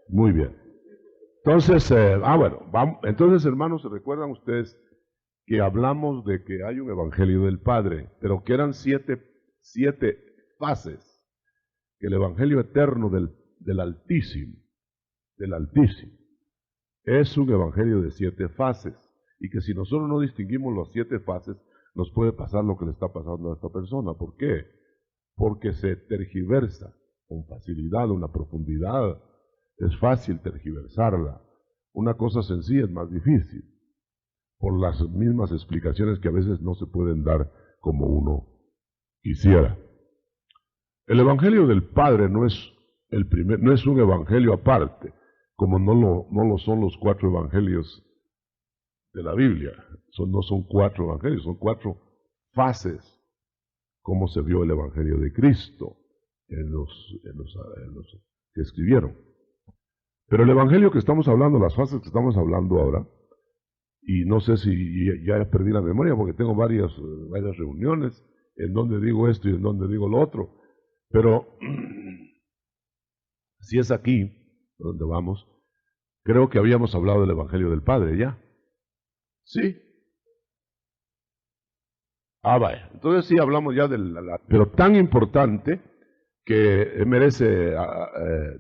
Muy bien. Entonces, bueno, vamos, entonces hermanos, ¿se recuerdan ustedes que hablamos de que hay un evangelio del Padre, pero que eran siete fases? Que el evangelio eterno del Altísimo, es un evangelio de 7 fases, y que si nosotros no distinguimos las 7 fases, nos puede pasar lo que le está pasando a esta persona. ¿Por qué? Porque se tergiversa con facilidad, una profundidad. Es fácil tergiversarla. Una cosa sencilla es más difícil, por las mismas explicaciones que a veces no se pueden dar como uno quisiera. El evangelio del Padre no es no es un evangelio aparte, como no lo son los 4 evangelios de la Biblia. No son 4 evangelios, son 4 fases, como se vio el evangelio de Cristo en los que escribieron. Pero el evangelio que estamos hablando, las fases que estamos hablando ahora, y no sé si ya perdí la memoria porque tengo varias reuniones en donde digo esto y en donde digo lo otro, pero si es aquí donde vamos, creo que habíamos hablado del evangelio del Padre ya. ¿Sí? Vaya. Entonces sí hablamos ya pero tan importante que merece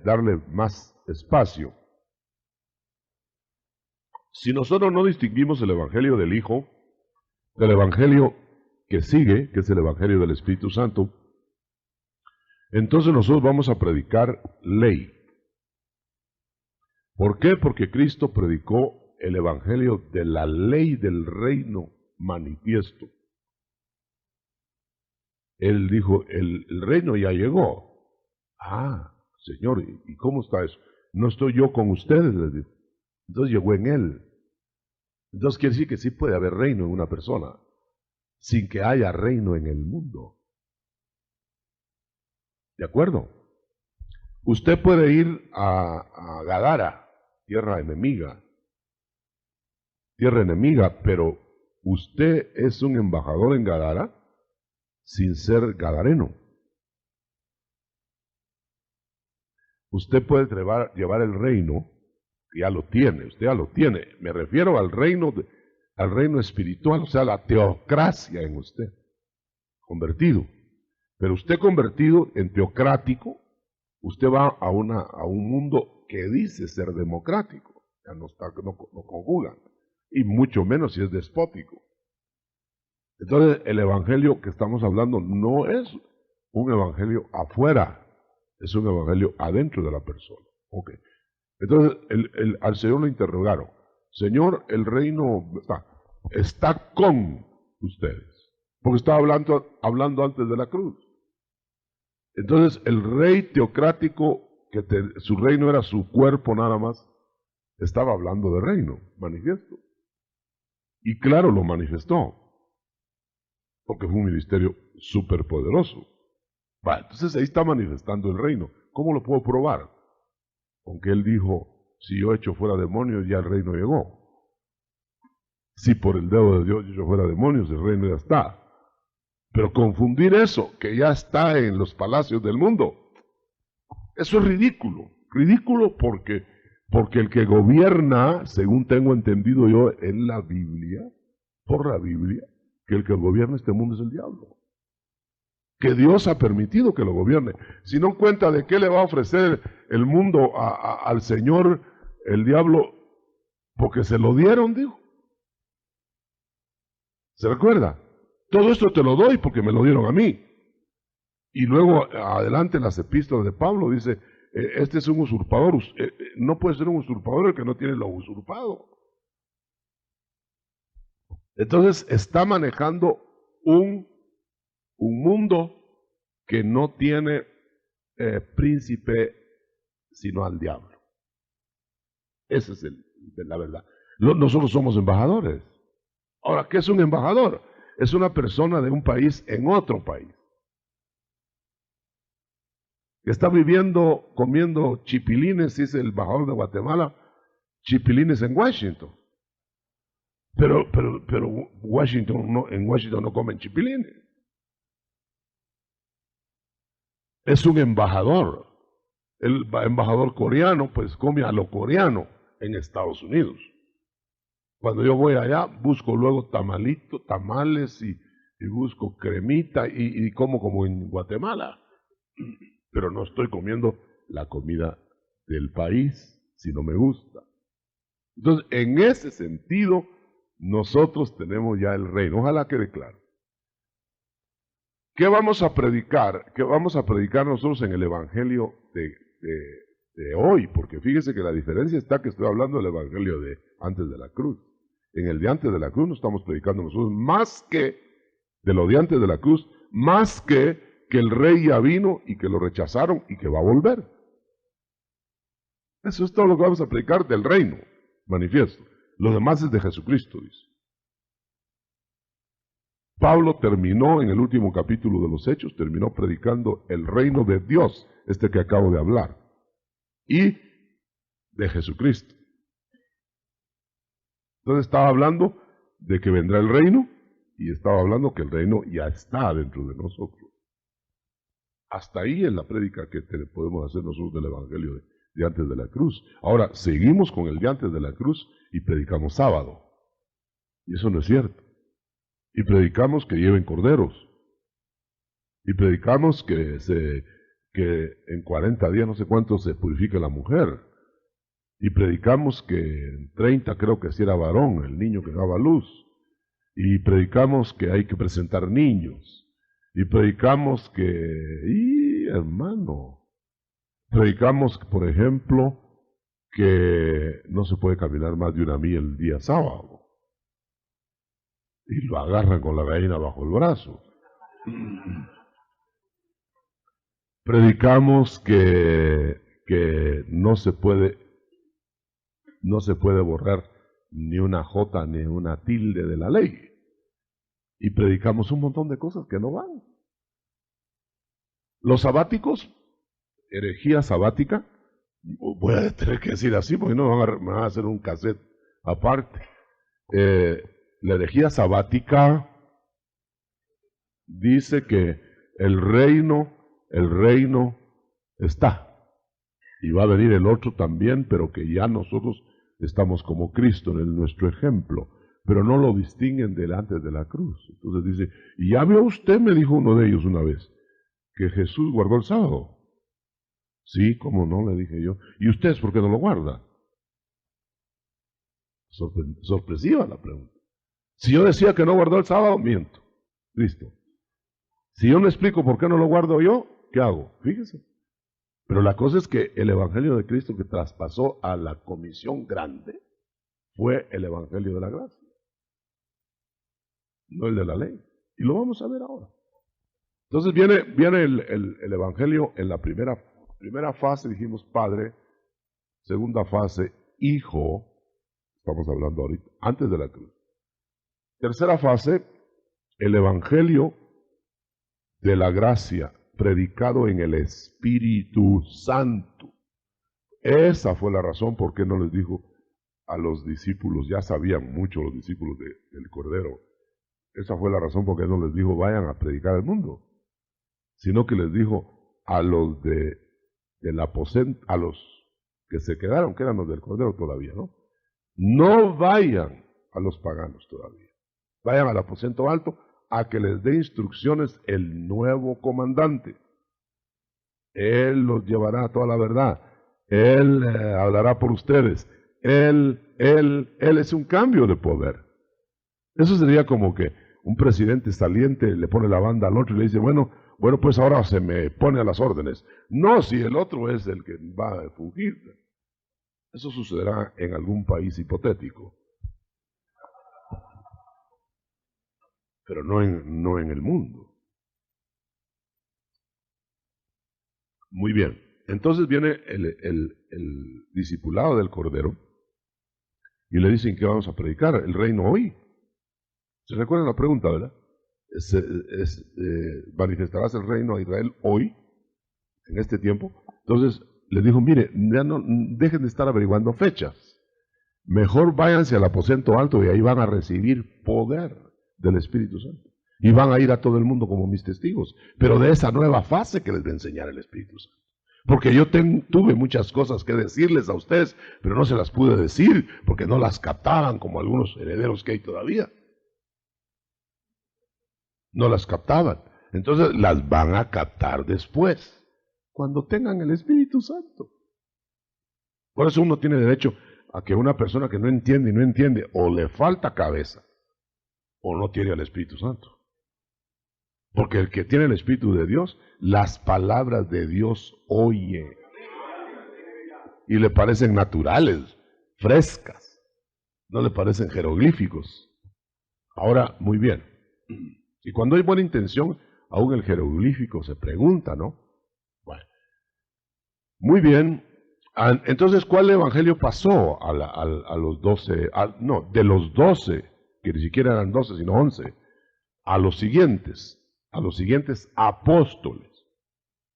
darle más espacio. Si nosotros no distinguimos el evangelio del Hijo del evangelio que sigue, que es el evangelio del Espíritu Santo, entonces nosotros vamos a predicar ley. ¿Por qué? Porque Cristo predicó el evangelio de la ley del reino manifiesto. Él dijo, el reino ya llegó. Señor, ¿y cómo está eso? No estoy yo con ustedes, les dijo. Entonces llegó en él. Entonces quiere decir que sí puede haber reino en una persona, sin que haya reino en el mundo. ¿De acuerdo? Usted puede ir a Gadara, tierra enemiga, pero usted es un embajador en Gadara sin ser gadareno. Usted puede llevar el reino, que ya lo tiene, usted ya lo tiene. Me refiero al reino espiritual, o sea, la teocracia en usted, convertido. Pero usted convertido en teocrático, usted va a un mundo que dice ser democrático, ya no conjugan, y mucho menos si es despótico. Entonces, el evangelio que estamos hablando no es un evangelio afuera, es un evangelio adentro de la persona. Okay. Entonces, al Señor le interrogaron, Señor, el reino está con ustedes, porque estaba hablando antes de la cruz. Entonces, el rey teocrático, su reino era su cuerpo nada más, estaba hablando de reino, manifiesto. Y claro, lo manifestó, porque fue un ministerio superpoderoso. Entonces ahí está manifestando el reino. ¿Cómo lo puedo probar? Aunque él dijo, si yo echo fuera demonios, ya el reino llegó. Si por el dedo de Dios yo echo fuera demonios, el reino ya está. Pero confundir eso, que ya está en los palacios del mundo, eso es ridículo. Ridículo porque el que gobierna, según tengo entendido yo en la Biblia, por la Biblia, que el que gobierna este mundo es el diablo. Que Dios ha permitido que lo gobierne. Si no cuenta de qué le va a ofrecer el mundo al Señor, el diablo, porque se lo dieron, dijo. ¿Se recuerda? Todo esto te lo doy porque me lo dieron a mí. Y luego, adelante en las epístolas de Pablo, dice, este es un usurpador. No puede ser un usurpador el que no tiene lo usurpado. Entonces, está manejando un mundo que no tiene príncipe sino al diablo. Esa es la verdad. Nosotros somos embajadores. Ahora, ¿qué es un embajador? Es una persona de un país en otro país. Que está viviendo, comiendo chipilines, dice el embajador de Guatemala, chipilines en Washington. Pero en Washington no comen chipilines. Es un embajador. El embajador coreano pues come a lo coreano en Estados Unidos. Cuando yo voy allá, busco luego tamales y busco cremita y como en Guatemala. Pero no estoy comiendo la comida del país si no me gusta. Entonces, en ese sentido, nosotros tenemos ya el reino. Ojalá quede claro. ¿Qué vamos a predicar? ¿Qué vamos a predicar nosotros en el Evangelio de hoy? Porque fíjese que la diferencia está que estoy hablando del Evangelio de antes de la cruz. En el de antes de la cruz no estamos predicando nosotros más que de lo de antes de la cruz, más que el rey ya vino y que lo rechazaron y que va a volver. Eso es todo lo que vamos a predicar del reino manifiesto. Lo demás es de Jesucristo, dice. Pablo terminó en el último capítulo de los Hechos, terminó predicando el reino de Dios, este que acabo de hablar, y de Jesucristo. Entonces estaba hablando de que vendrá el reino y estaba hablando que el reino ya está dentro de nosotros. Hasta ahí es la prédica que podemos hacer nosotros del Evangelio de antes de la cruz. Ahora, seguimos con el de antes de la cruz y predicamos sábado. Y eso no es cierto. Y predicamos que lleven corderos. Y predicamos que en 40 días, no sé cuánto, se purifique la mujer. Y predicamos que en 30 creo que si era varón, el niño que daba luz. Y predicamos que hay que presentar niños. Y predicamos hermano, predicamos, por ejemplo, que no se puede caminar más de una milla el día sábado. Y lo agarran con la gallina bajo el brazo. Predicamos que no se puede borrar ni una jota ni una tilde de la ley. Y predicamos un montón de cosas que no van. Los sabáticos, herejía sabática, voy a tener que decir así porque no me van a hacer un cassette aparte. La herejía sabática dice que el reino está y va a venir el otro también, pero que ya nosotros estamos como Cristo en nuestro ejemplo, pero no lo distinguen delante de la cruz. Entonces dice, y ya vio usted, me dijo uno de ellos una vez, que Jesús guardó el sábado. Sí, cómo no, le dije yo. ¿Y usted por qué no lo guarda? Sorpresiva la pregunta. Si yo decía que no guardó el sábado, miento. Listo. Si yo no explico por qué no lo guardo yo, ¿qué hago? Fíjese. Pero la cosa es que el Evangelio de Cristo que traspasó a la comisión grande fue el Evangelio de la gracia, no el de la ley. Y lo vamos a ver ahora. Entonces viene el Evangelio en la primera fase, dijimos Padre, segunda fase, Hijo, estamos hablando ahorita, antes de la cruz. Tercera fase, el Evangelio de la gracia, predicado en el Espíritu Santo. Esa fue la razón por qué no les dijo a los discípulos, ya sabían mucho los discípulos del Cordero, esa fue la razón por qué no les dijo vayan a predicar al mundo, sino que les dijo a los del aposento, a los que se quedaron, que eran los del Cordero todavía, ¿no? No vayan a los paganos todavía, vayan al aposento alto a que les dé instrucciones el nuevo comandante. Él los llevará a toda la verdad, Él hablará por ustedes, Él es un cambio de poder. Eso sería como que un presidente saliente le pone la banda al otro y le dice, bueno, pues ahora se me pone a las órdenes. No, si el otro es el que va a fugir. Eso sucederá en algún país hipotético, pero no en el mundo. Muy bien, entonces viene el discipulado del Cordero y le dicen que vamos a predicar el reino hoy. ¿Se recuerdan la pregunta, verdad? ¿Manifestarás el reino a Israel hoy, en este tiempo? Entonces les dijo, mire, ya no dejen de estar averiguando fechas. Mejor váyanse al aposento alto y ahí van a recibir poder del Espíritu Santo. Y van a ir a todo el mundo como mis testigos. Pero de esa nueva fase que les va a enseñar el Espíritu Santo. Porque yo tuve muchas cosas que decirles a ustedes, pero no se las pude decir porque no las captaban como algunos herederos que hay todavía. No las captaban. Entonces las van a captar después, cuando tengan el Espíritu Santo. Por eso uno tiene derecho a que una persona que no entiende y no entiende, o le falta cabeza, o no tiene el Espíritu Santo. Porque el que tiene el Espíritu de Dios, las palabras de Dios oye. Y le parecen naturales, frescas. No le parecen jeroglíficos. Ahora, muy bien. Y cuando hay buena intención, aún el jeroglífico se pregunta, ¿no? Bueno. Muy bien. Entonces, ¿cuál evangelio pasó a los 12? No, de los 12, que ni siquiera eran 12, sino 11, a los siguientes apóstoles,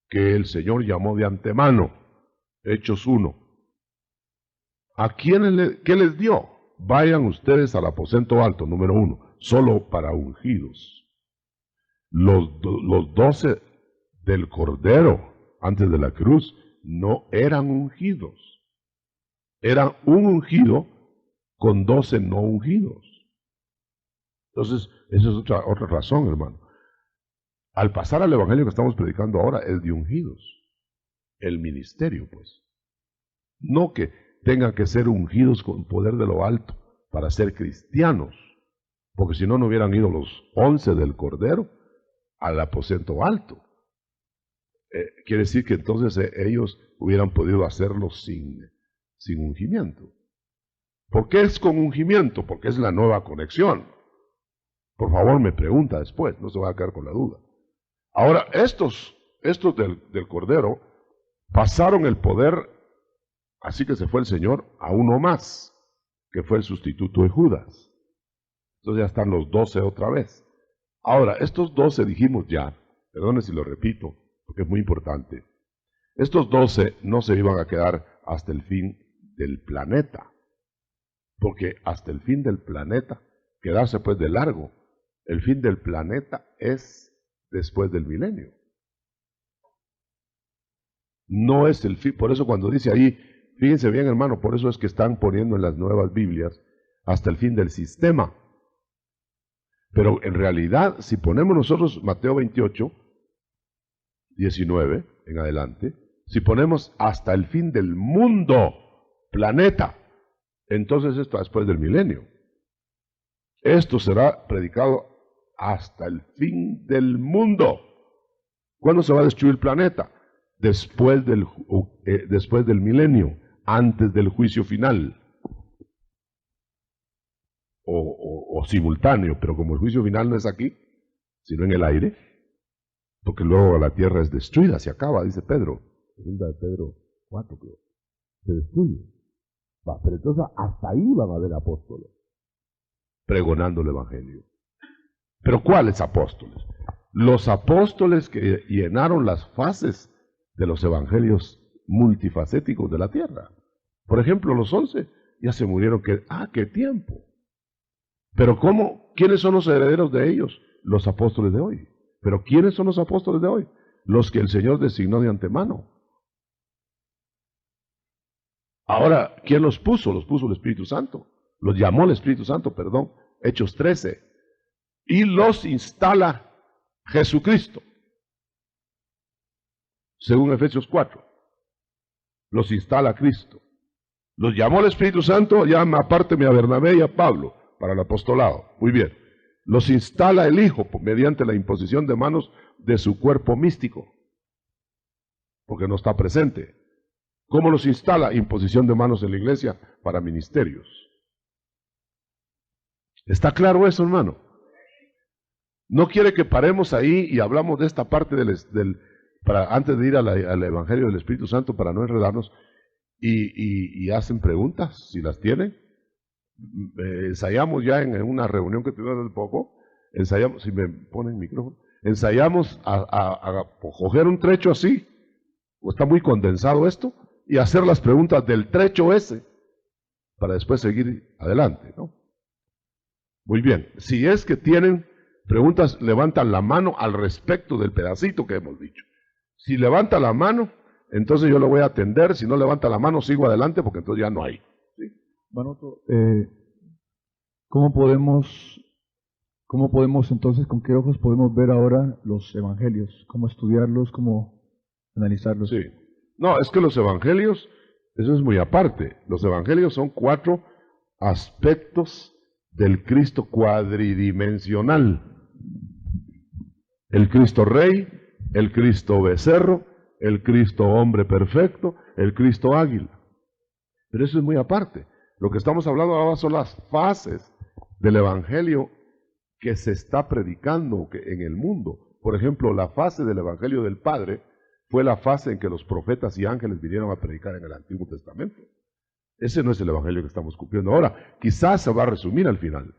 que el Señor llamó de antemano, Hechos 1. ¿A quiénes qué les dio? Vayan ustedes al aposento alto, número 1, solo para ungidos. Los 12 del Cordero, antes de la cruz, no eran ungidos. Eran un ungido con 12 no ungidos. Entonces, esa es otra razón, hermano. Al pasar al evangelio que estamos predicando ahora, es de ungidos. El ministerio, pues. No que tengan que ser ungidos con poder de lo alto para ser cristianos, porque si no, no hubieran ido los 11 del Cordero al aposento alto. Quiere decir que entonces ellos hubieran podido hacerlo sin ungimiento. ¿Por qué es con ungimiento? Porque es la nueva conexión. Por favor, me pregunta después, no se va a quedar con la duda. Ahora, estos del Cordero pasaron el poder, así que se fue el Señor a uno más, que fue el sustituto de Judas. Entonces ya están los 12 otra vez. Ahora, estos 12 dijimos ya, perdone si lo repito, porque es muy importante, estos 12 no se iban a quedar hasta el fin del planeta, porque hasta el fin del planeta, quedarse pues de largo, el fin del planeta es después del milenio. No es el fin, por eso cuando dice ahí, fíjense bien hermano, por eso es que están poniendo en las nuevas Biblias hasta el fin del sistema. Pero en realidad, si ponemos nosotros Mateo 28, 19 en adelante, si ponemos hasta el fin del mundo, planeta, entonces esto después del milenio. Esto será predicado hasta el fin del mundo. ¿Cuándo se va a destruir el planeta? Después del milenio, antes del juicio final. O simultáneo, pero como el juicio final no es aquí, sino en el aire, porque luego la tierra es destruida, se acaba, dice Pedro. Segunda de Pedro 4, creo. Se destruye. Pero entonces hasta ahí van a haber apóstoles, pregonando el evangelio. ¿Pero cuáles apóstoles? Los apóstoles que llenaron las fases de los evangelios multifacéticos de la tierra. Por ejemplo, los 11 ya se murieron. ¡Qué tiempo! Pero ¿cómo? ¿Quiénes son los herederos de ellos? Los apóstoles de hoy. ¿Pero quiénes son los apóstoles de hoy? Los que el Señor designó de antemano. Ahora, ¿quién los puso? Los puso el Espíritu Santo. Los llamó el Espíritu Santo, perdón. Hechos 13. Y los instala Jesucristo. Según Efesios 4. Los instala Cristo. Los llamó el Espíritu Santo, llama apárteme a Bernabé y a Pablo para el apostolado. Muy bien. Los instala el Hijo mediante la imposición de manos de su cuerpo místico, porque no está presente. ¿Cómo los instala? Imposición de manos en la iglesia para ministerios. ¿Está claro eso, hermano? No quiere que paremos ahí y hablamos de esta parte antes de ir al Evangelio del Espíritu Santo para no enredarnos y hacen preguntas, si las tienen. Ensayamos ya en una reunión que tuvimos hace poco, ensayamos, si me ponen micrófono, ensayamos a coger un trecho así, o está muy condensado esto, y hacer las preguntas del trecho ese, para después seguir adelante, ¿no? Muy bien, si es que tienen preguntas, levantan la mano al respecto del pedacito que hemos dicho. Si levanta la mano, entonces yo le voy a atender, si no levanta la mano sigo adelante porque entonces ya no hay. ¿Sí? Manoto, ¿cómo podemos entonces, con qué ojos podemos ver ahora los evangelios? ¿Cómo estudiarlos? ¿Cómo analizarlos? Sí. No, es que los evangelios, eso es muy aparte. Los evangelios son 4 aspectos del Cristo cuadridimensional. El Cristo Rey, el Cristo Becerro, el Cristo Hombre Perfecto, el Cristo Águila. Pero eso es muy aparte. Lo que estamos hablando ahora son las fases del Evangelio que se está predicando en el mundo. Por ejemplo, la fase del Evangelio del Padre fue la fase en que los profetas y ángeles vinieron a predicar en el Antiguo Testamento. Ese no es el Evangelio que estamos cumpliendo ahora. Quizás se va a resumir al final.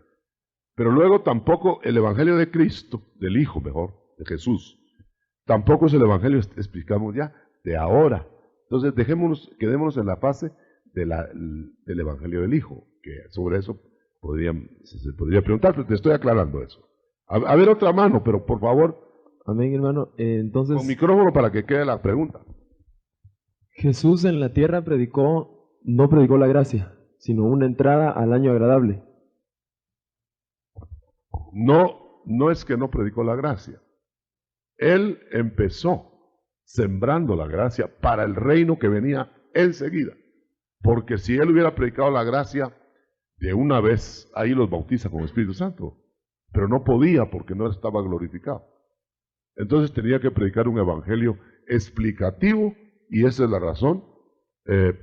Pero luego tampoco el Evangelio de Cristo, del Hijo mejor, de Jesús, tampoco es el Evangelio, explicamos ya, de ahora. Entonces quedémonos en la fase del Evangelio del Hijo, que sobre eso se podría preguntar, pero te estoy aclarando eso. A ver otra mano, pero por favor. Amén, hermano. Entonces, Con micrófono para que quede la pregunta. Jesús en la tierra no predicó la gracia, sino una entrada al año agradable. No es que no predicó la gracia. Él empezó sembrando la gracia para el reino que venía enseguida. Porque si él hubiera predicado la gracia de una vez, ahí los bautiza con Espíritu Santo. Pero no podía porque no estaba glorificado. Entonces tenía que predicar un evangelio explicativo y esa es la razón,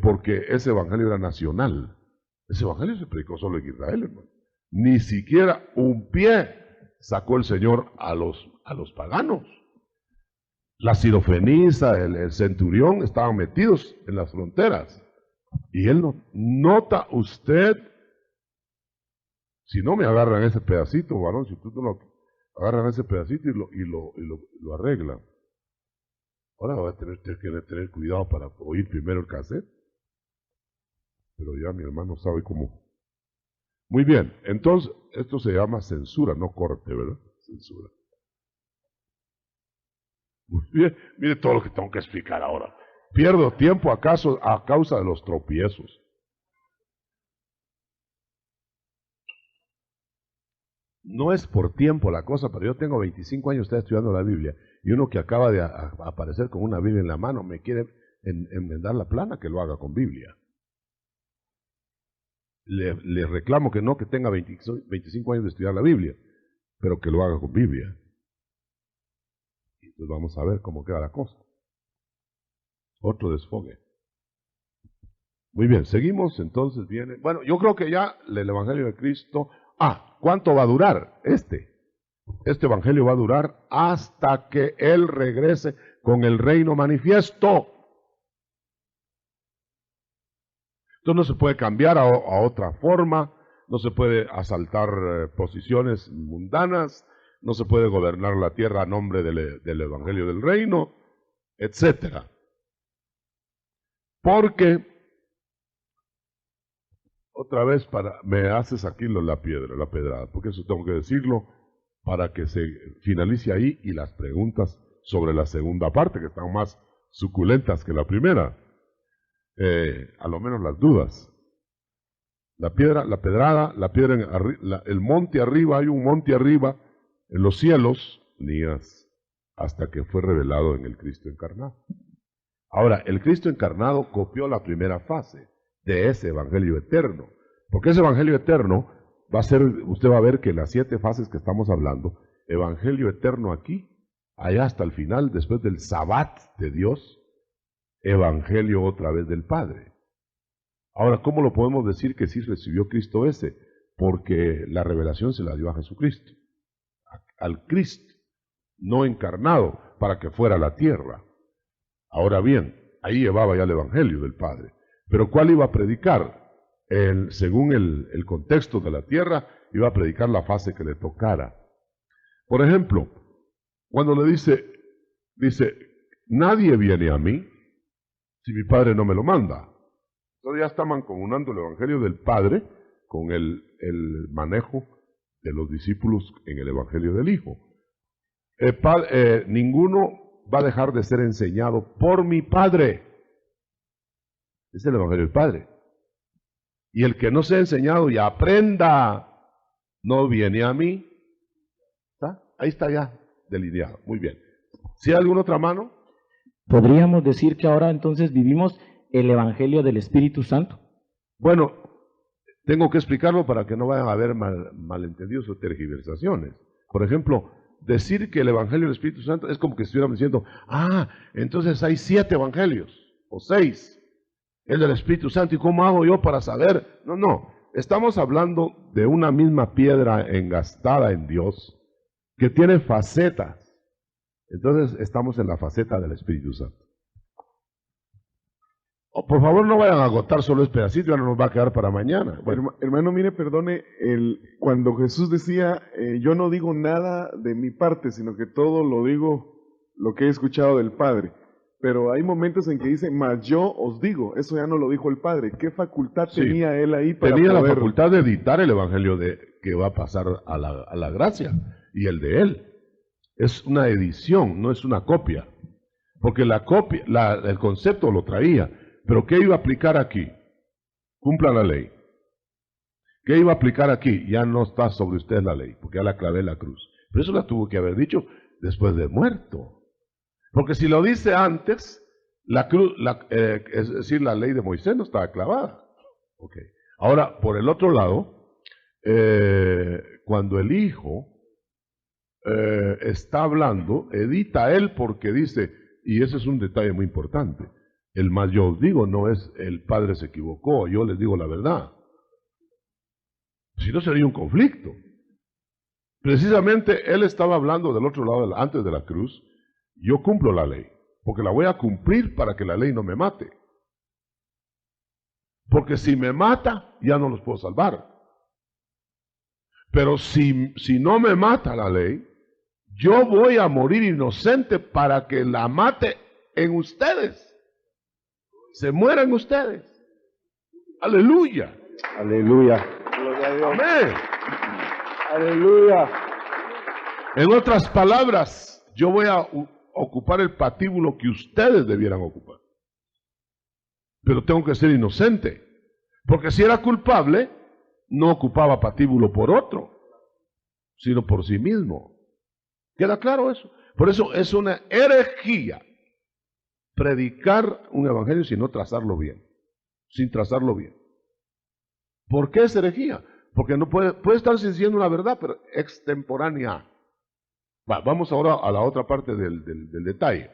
porque ese evangelio era nacional. Ese evangelio se predicó solo en Israel, hermano. Ni siquiera un pie sacó el Señor a los paganos. La sirofenisa, el centurión estaban metidos en las fronteras. Y él no. Nota usted, si no me agarran ese pedacito, varón, si tú no lo agarran ese pedacito y lo arreglan. Ahora va a tener que tener cuidado para oír primero el cassette. Pero ya mi hermano sabe cómo. Muy bien, entonces esto se llama censura, no corte, ¿verdad? Censura. Muy bien, mire todo lo que tengo que explicar ahora. Pierdo tiempo a causa de los tropiezos. No es por tiempo la cosa, pero yo tengo 25 años estudiando la Biblia y uno que acaba de aparecer con una Biblia en la mano me quiere enmendar la plana, que lo haga con Biblia. Le reclamo que no, que tenga 25 años de estudiar la Biblia, pero que lo haga con Biblia. Entonces vamos a ver cómo queda la cosa. Otro desfogue. Muy bien, seguimos, entonces viene. Bueno, yo creo que ya el Evangelio de Cristo. ¿Cuánto va a durar este? Este Evangelio va a durar hasta que Él regrese con el reino manifiesto. Entonces no se puede cambiar a otra forma, no se puede asaltar posiciones mundanas, no se puede gobernar la tierra a nombre del Evangelio del Reino, etcétera. Porque, otra vez, me haces aquí la pedrada, porque eso tengo que decirlo para que se finalice ahí y las preguntas sobre la segunda parte, que están más suculentas que la primera. A lo menos las dudas. La pedrada, el monte arriba, hay un monte arriba en los cielos, hasta que fue revelado en el Cristo encarnado. Ahora, el Cristo encarnado copió la primera fase de ese evangelio eterno, porque ese evangelio eterno usted va a ver que las 7 fases que estamos hablando, evangelio eterno aquí, allá hasta el final, después del Sabbat de Dios, evangelio otra vez del Padre. Ahora, ¿cómo lo podemos decir que sí recibió Cristo ese? Porque la revelación se la dio a Jesucristo, al Cristo, no encarnado, para que fuera a la tierra. Ahora bien, ahí llevaba ya el evangelio del Padre. Pero ¿cuál iba a predicar? Según el contexto de la tierra, iba a predicar la fase que le tocara. Por ejemplo, cuando le dice, nadie viene a mí si mi Padre no me lo manda. Entonces ya está mancomunando el Evangelio del Padre con el manejo de los discípulos en el Evangelio del Hijo. Ninguno va a dejar de ser enseñado por mi Padre. Es el Evangelio del Padre. Y el que no sea enseñado y aprenda, no viene a mí. ¿Está? Ahí está ya delineado. Muy bien. ¿Sí hay alguna otra mano? ¿Podríamos decir que ahora entonces vivimos el Evangelio del Espíritu Santo? Bueno, tengo que explicarlo para que no vayan a haber malentendidos o tergiversaciones. Por ejemplo, decir que el Evangelio del Espíritu Santo es como que estuviéramos diciendo, entonces hay 7 evangelios, o 6, el del Espíritu Santo, ¿y cómo hago yo para saber? No, estamos hablando de una misma piedra engastada en Dios, que tiene facetas. Entonces estamos en la faceta del Espíritu Santo. Por favor, no vayan a agotar solo este pedacito, ya no nos va a quedar para mañana. Bueno, Hermano, mire, perdone, cuando Jesús decía, yo no digo nada de mi parte, sino que todo lo digo lo que he escuchado del Padre. Pero hay momentos en que dice, mas yo os digo, eso ya no lo dijo el Padre. ¿Qué facultad tenía él ahí para tenía poder... la facultad de editar el Evangelio que va a pasar a la gracia, y el de él. Es una edición, no es una copia. Porque la copia, el concepto lo traía. Pero ¿qué iba a aplicar aquí? Cumpla la ley. ¿Qué iba a aplicar aquí? Ya no está sobre usted la ley, porque ya la clavé en la cruz. Pero eso la tuvo que haber dicho después de muerto. Porque si lo dice antes, la cruz, es decir, la ley de Moisés no estaba clavada. Okay. Ahora, por el otro lado, cuando el Hijo está hablando, edita él porque dice, y ese es un detalle muy importante, el más yo os digo, no es el Padre se equivocó, yo les digo la verdad. Si no sería un conflicto. Precisamente él estaba hablando del otro lado, antes de la cruz, yo cumplo la ley, porque la voy a cumplir para que la ley no me mate. Porque si me mata, ya no los puedo salvar. Pero si no me mata la ley, yo voy a morir inocente para que la mate en ustedes. Se mueran ustedes. Aleluya. Aleluya. Amén. Aleluya. En otras palabras, yo voy a ocupar el patíbulo que ustedes debieran ocupar. Pero tengo que ser inocente. Porque si era culpable, no ocupaba patíbulo por otro, sino por sí mismo. ¿Queda claro eso? Por eso es una herejía predicar un evangelio sin no trazarlo bien. Sin trazarlo bien. ¿Por qué es herejía? Porque no puede estar diciendo una verdad, pero extemporánea. Vamos ahora a la otra parte del detalle.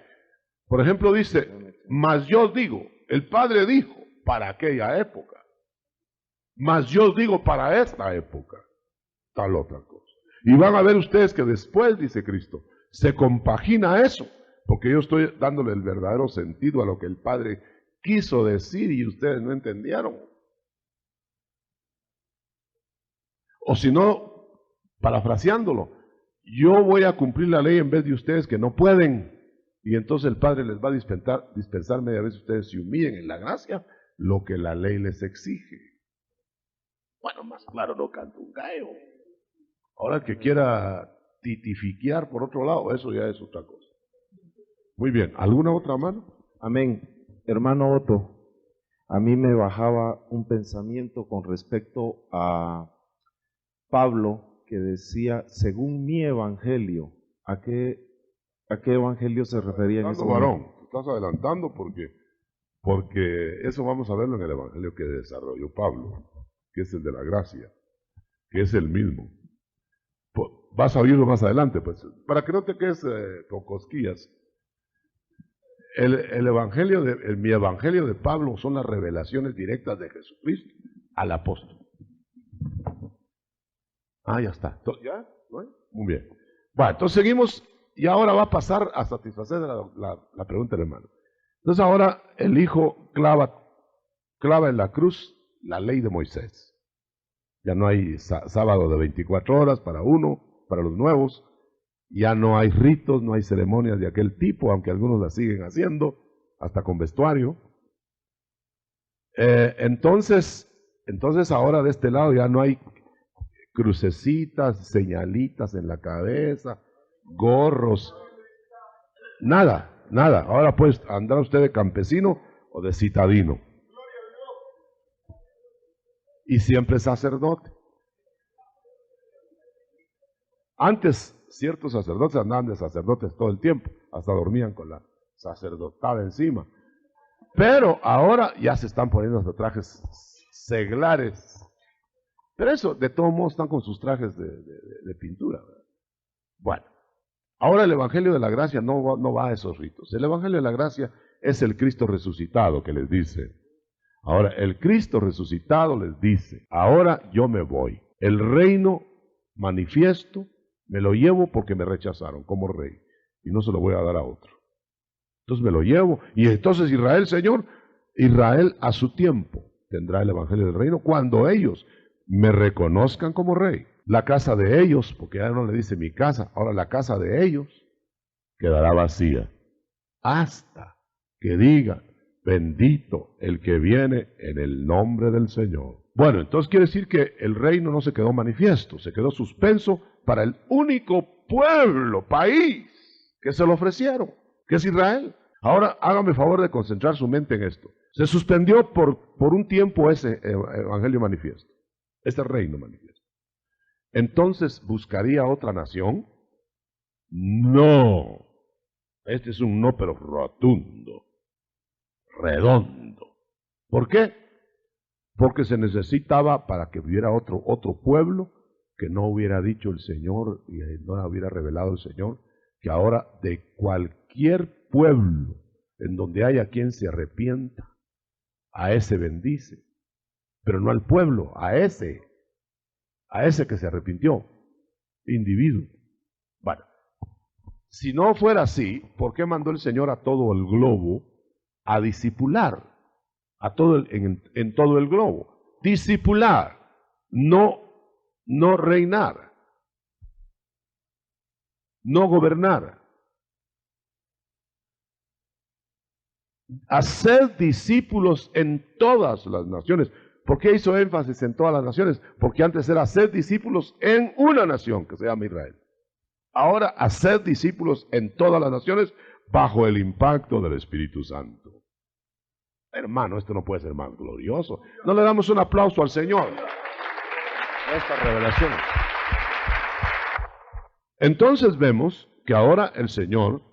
Por ejemplo, dice, mas yo os digo, el Padre dijo, para aquella época. Mas yo os digo, para esta época, tal otra cosa. Y van a ver ustedes que después, dice Cristo, se compagina eso, porque yo estoy dándole el verdadero sentido a lo que el Padre quiso decir y ustedes no entendieron. O si no, parafraseándolo, yo voy a cumplir la ley en vez de ustedes que no pueden. Y entonces el Padre les va a dispensar media vez ustedes se humillen en la gracia, lo que la ley les exige. Bueno, más claro no canta un gallo. Ahora el que quiera titifiquear por otro lado, eso ya es otra cosa. Muy bien, ¿alguna otra mano? Amén. Hermano Otto, a mí me bajaba un pensamiento con respecto a Pablo que decía, según mi evangelio, ¿a qué evangelio se refería en ese momento? Varón, te estás adelantando porque eso vamos a verlo en el evangelio que desarrolló Pablo, que es el de la gracia, que es el mismo. Vas a oírlo más adelante, pues, para que no te quedes con cosquillas. Mi evangelio de Pablo son las revelaciones directas de Jesucristo al apóstol. Ya está. ¿Ya? Muy bien. Bueno, entonces seguimos y ahora va a pasar a satisfacer la pregunta del hermano. Entonces ahora el Hijo clava en la cruz la ley de Moisés. Ya no hay sábado de 24 horas para los nuevos. Ya no hay ritos, no hay ceremonias de aquel tipo, aunque algunos las siguen haciendo, hasta con vestuario. Entonces ahora de este lado ya no hay crucecitas, señalitas en la cabeza, gorros. Nada, nada. Ahora pues andrá usted de campesino o de citadino. Y siempre sacerdote. Antes ciertos sacerdotes andaban de sacerdotes todo el tiempo, hasta dormían con la sacerdotada encima. Pero ahora ya se están poniendo hasta trajes seglares. Pero eso, de todos modos, están con sus trajes de pintura, ¿verdad? Bueno, ahora el Evangelio de la Gracia no va a esos ritos. El Evangelio de la Gracia es el Cristo resucitado que les dice. Ahora, el Cristo resucitado les dice, ahora yo me voy. El reino manifiesto me lo llevo porque me rechazaron como rey y no se lo voy a dar a otro. Entonces me lo llevo y entonces Israel, Señor, Israel a su tiempo tendrá el Evangelio del reino cuando ellos me reconozcan como rey. La casa de ellos, porque ya no le dice mi casa, ahora la casa de ellos quedará vacía hasta que digan, bendito el que viene en el nombre del Señor. Bueno, entonces quiere decir que el reino no se quedó manifiesto, se quedó suspenso para el único pueblo, país, que se lo ofrecieron, que es Israel. Ahora hágame favor de concentrar su mente en esto. Se suspendió por un tiempo ese evangelio manifiesto, este reino manifiesto. Entonces, ¿buscaría otra nación? No. Este es un no, pero rotundo, redondo. ¿Por qué? Porque se necesitaba para que hubiera otro pueblo que no hubiera dicho el Señor y no hubiera revelado el Señor, que ahora de cualquier pueblo en donde haya quien se arrepienta, a ese bendice, pero no al pueblo, a ese que se arrepintió, individuo. Bueno, si no fuera así, ¿por qué mandó el Señor a todo el globo a discipular? En todo el globo. Discipular, no reinar, no gobernar. Hacer discípulos en todas las naciones. ¿Por qué hizo énfasis en todas las naciones? Porque antes era hacer discípulos en una nación que se llama Israel. Ahora hacer discípulos en todas las naciones bajo el impacto del Espíritu Santo. Hermano, esto no puede ser más glorioso. No le damos un aplauso al Señor. Esta revelación. Entonces vemos que ahora el Señor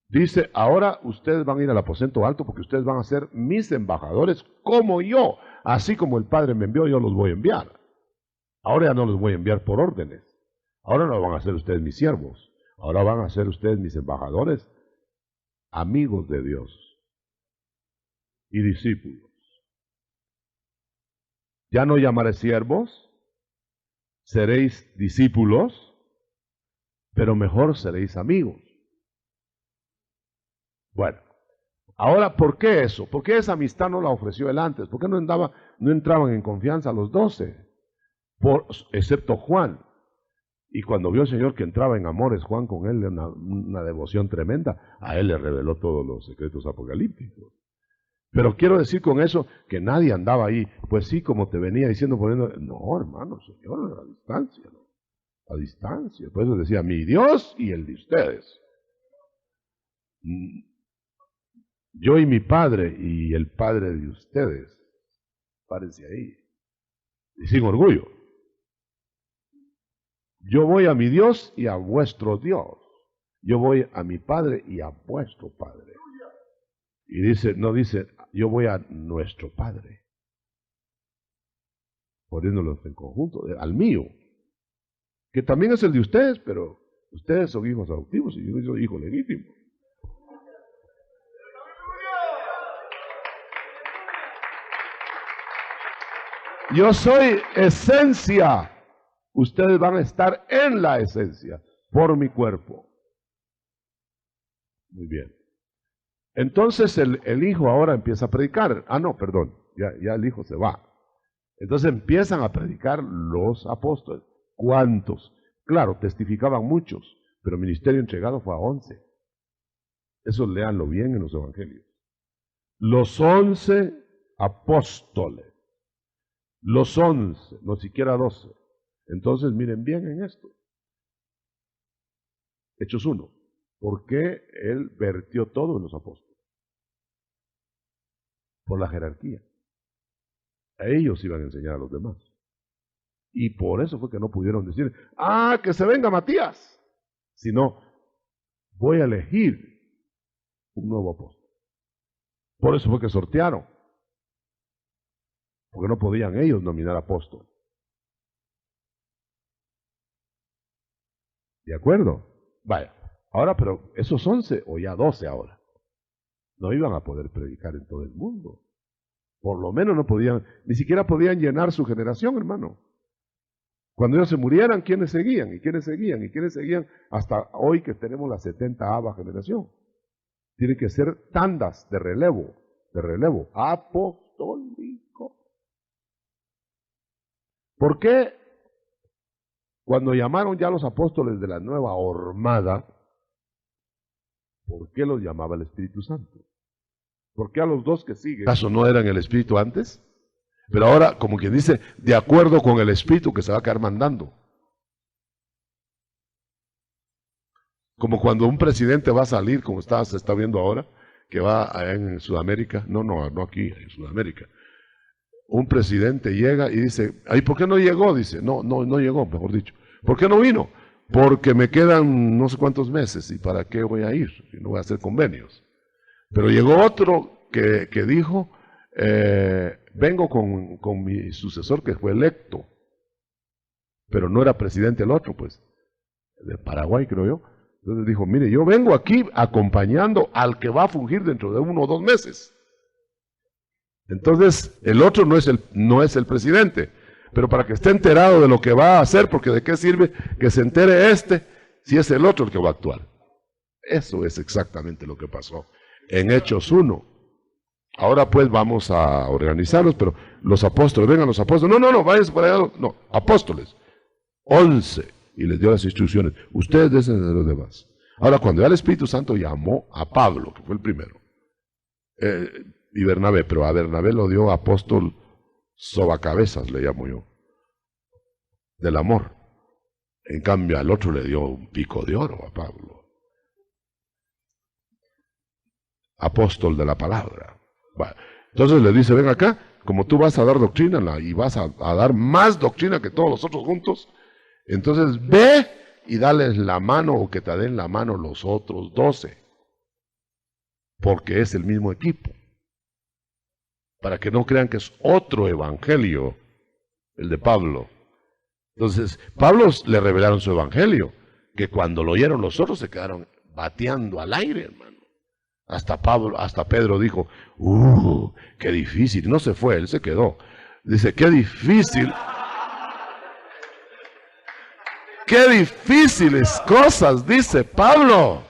dice, ahora ustedes van a ir al aposento alto porque ustedes van a ser mis embajadores como yo. Así como el Padre me envió, yo los voy a enviar. Ahora ya no los voy a enviar por órdenes. Ahora no van a ser ustedes mis siervos. Ahora van a ser ustedes mis embajadores, amigos de Dios y discípulos. Ya no llamaré siervos, seréis discípulos, pero mejor seréis amigos. Bueno, ahora, ¿por qué eso? ¿Por qué esa amistad no la ofreció él antes? ¿Por qué no entraban en confianza los 12? Excepto Juan. Y cuando vio el Señor que entraba en amores, Juan con él, una devoción tremenda, a él le reveló todos los secretos apocalípticos. Pero quiero decir con eso que nadie andaba ahí, pues sí, como te venía diciendo, poniendo, no, hermano, Señor, a distancia, ¿no? A distancia. Por eso decía, mi Dios y el de ustedes. Yo y mi Padre y el Padre de ustedes. Párense ahí. Y sin orgullo. Yo voy a mi Dios y a vuestro Dios. Yo voy a mi Padre y a vuestro Padre. Y no dice, yo voy a nuestro Padre. Poniéndolos en conjunto, al mío. Que también es el de ustedes, pero ustedes son hijos adoptivos y yo soy hijo legítimo. Yo soy esencia. Ustedes van a estar en la esencia por mi cuerpo. Muy bien. Entonces el hijo ahora empieza a predicar. Ah, no, perdón. Ya el hijo se va. Entonces empiezan a predicar los apóstoles. ¿Cuántos? Claro, testificaban muchos, pero el ministerio entregado fue a 11. Eso léanlo bien en los evangelios. Los 11 apóstoles. Los 11, no siquiera 12. Entonces miren bien en esto. Hechos 1. ¿Por qué él vertió todo en los apóstoles? Por la jerarquía. A ellos iban a enseñar a los demás. Y por eso fue que no pudieron decir, que se venga Matías. Sino, voy a elegir un nuevo apóstol. Por eso fue que sortearon. Porque no podían ellos nominar apóstol. ¿De acuerdo? Vaya. Ahora, pero esos 11 o ya 12 ahora, no iban a poder predicar en todo el mundo. Por lo menos no podían, ni siquiera podían llenar su generación, hermano. Cuando ellos se murieran, ¿quiénes seguían? ¿Y quiénes seguían? ¿Y quiénes seguían? Hasta hoy que tenemos la 70ª generación. Tiene que ser tandas de relevo apostólico. ¿Por qué cuando llamaron ya los apóstoles de la nueva hormada, por qué los llamaba el Espíritu Santo? ¿Por qué a los dos que siguen? ¿Acaso no eran el Espíritu antes? Pero ahora, como quien dice, de acuerdo con el Espíritu que se va a quedar mandando. Como cuando un presidente va a salir, como se está viendo ahora, que va allá en Sudamérica, no aquí, en Sudamérica. Un presidente llega y dice, ¿y por qué no llegó? Dice, no llegó, mejor dicho. ¿Por qué no vino? Porque me quedan no sé cuántos meses, ¿y para qué voy a ir? Si no voy a hacer convenios. Pero llegó otro que dijo, vengo con mi sucesor que fue electo, pero no era presidente el otro, pues, de Paraguay creo yo. Entonces dijo, mire, yo vengo aquí acompañando al que va a fungir dentro de 1 o 2 meses. Entonces, el otro no es el presidente, pero para que esté enterado de lo que va a hacer, porque de qué sirve que se entere si es el otro el que va a actuar. Eso es exactamente lo que pasó en Hechos 1. Ahora pues vamos a organizarlos, pero los apóstoles, vengan los apóstoles, no, váyanse para allá, no, apóstoles, 11, y les dio las instrucciones, ustedes desen de los demás. Ahora, cuando ya el Espíritu Santo llamó a Pablo, que fue el primero, y Bernabé, pero a Bernabé lo dio apóstol sobacabezas, le llamo yo, del amor. En cambio, al otro le dio un pico de oro a Pablo. Apóstol de la palabra. Bueno, entonces le dice, ven acá, como tú vas a dar doctrina y vas a dar más doctrina que todos los otros juntos, entonces ve y dales la mano o que te den la mano los otros 12, porque es el mismo equipo. Para que no crean que es otro evangelio, el de Pablo. Entonces, Pablo le revelaron su evangelio, que cuando lo oyeron los otros se quedaron bateando al aire, hermano. Hasta Pedro dijo, qué difícil. No se fue, él se quedó. Dice, qué difícil. Qué difíciles cosas, dice Pablo.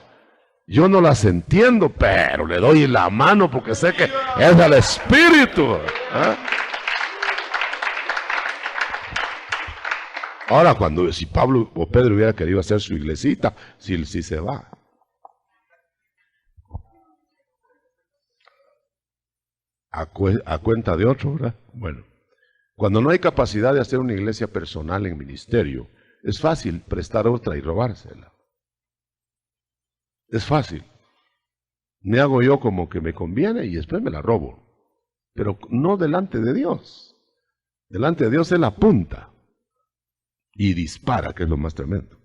Yo no las entiendo, pero le doy la mano porque sé que es del Espíritu. Ahora, si Pablo o Pedro hubiera querido hacer su iglesita, sí se va. A cuenta de otro, ¿verdad? Bueno, cuando no hay capacidad de hacer una iglesia personal en ministerio, es fácil prestar otra y robársela. Es fácil. Me hago yo como que me conviene y después me la robo. Pero no delante de Dios. Delante de Dios Él apunta y dispara, que es lo más tremendo.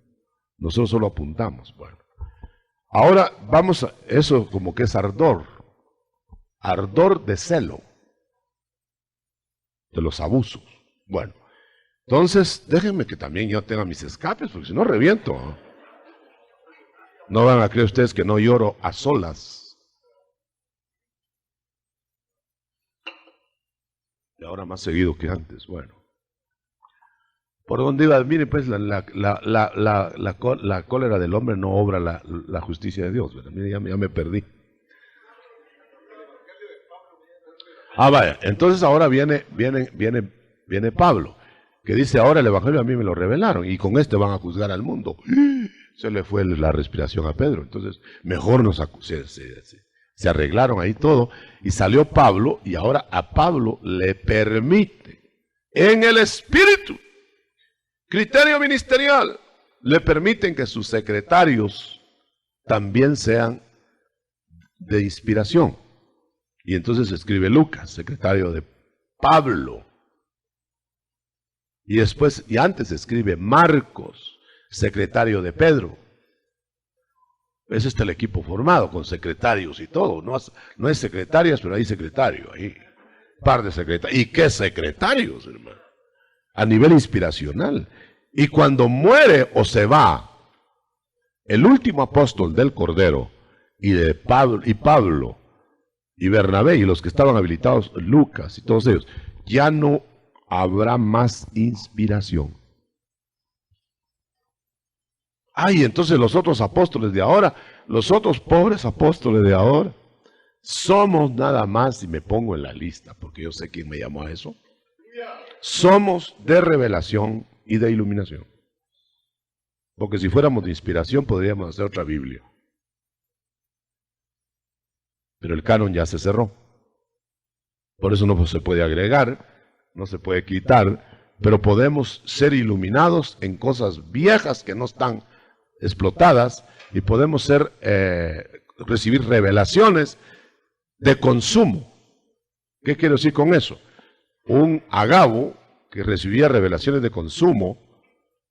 Nosotros solo apuntamos. Bueno, ahora vamos a eso como que es ardor de celo de los abusos. Bueno, entonces déjenme que también yo tenga mis escapes, porque si no reviento. No van a creer ustedes que no lloro a solas. Y ahora más seguido que antes. Bueno. Por donde iba, miren pues, la cólera del hombre no obra la justicia de Dios. ¿Verdad? Miren, ya me perdí. Vaya, entonces ahora viene Pablo, que dice, ahora el evangelio a mí me lo revelaron, y con este van a juzgar al mundo. Se le fue la respiración a Pedro, entonces mejor se arreglaron ahí todo, y salió Pablo, y ahora a Pablo le permite, en el Espíritu, criterio ministerial, le permiten que sus secretarios también sean de inspiración. Y entonces escribe Lucas, secretario de Pablo. Y después, y antes escribe Marcos, secretario de Pedro. Ese está el equipo formado, con secretarios y todo. No es secretarias, pero hay secretario ahí. Par de secretarios. ¿Y qué secretarios, hermano? A nivel inspiracional. Y cuando muere o se va, el último apóstol del Cordero, y Pablo, y Bernabé, y los que estaban habilitados, Lucas y todos ellos, ya no habrá más inspiración. Ay, entonces los otros apóstoles de ahora, los otros pobres apóstoles de ahora, somos nada más, y me pongo en la lista, porque yo sé quién me llamó a eso, somos de revelación y de iluminación. Porque si fuéramos de inspiración podríamos hacer otra Biblia. Pero el canon ya se cerró. Por eso no se puede agregar, no se puede quitar, pero podemos ser iluminados en cosas viejas que no están explotadas y podemos recibir revelaciones de consumo. ¿Qué quiero decir con eso? Un Agabo que recibía revelaciones de consumo,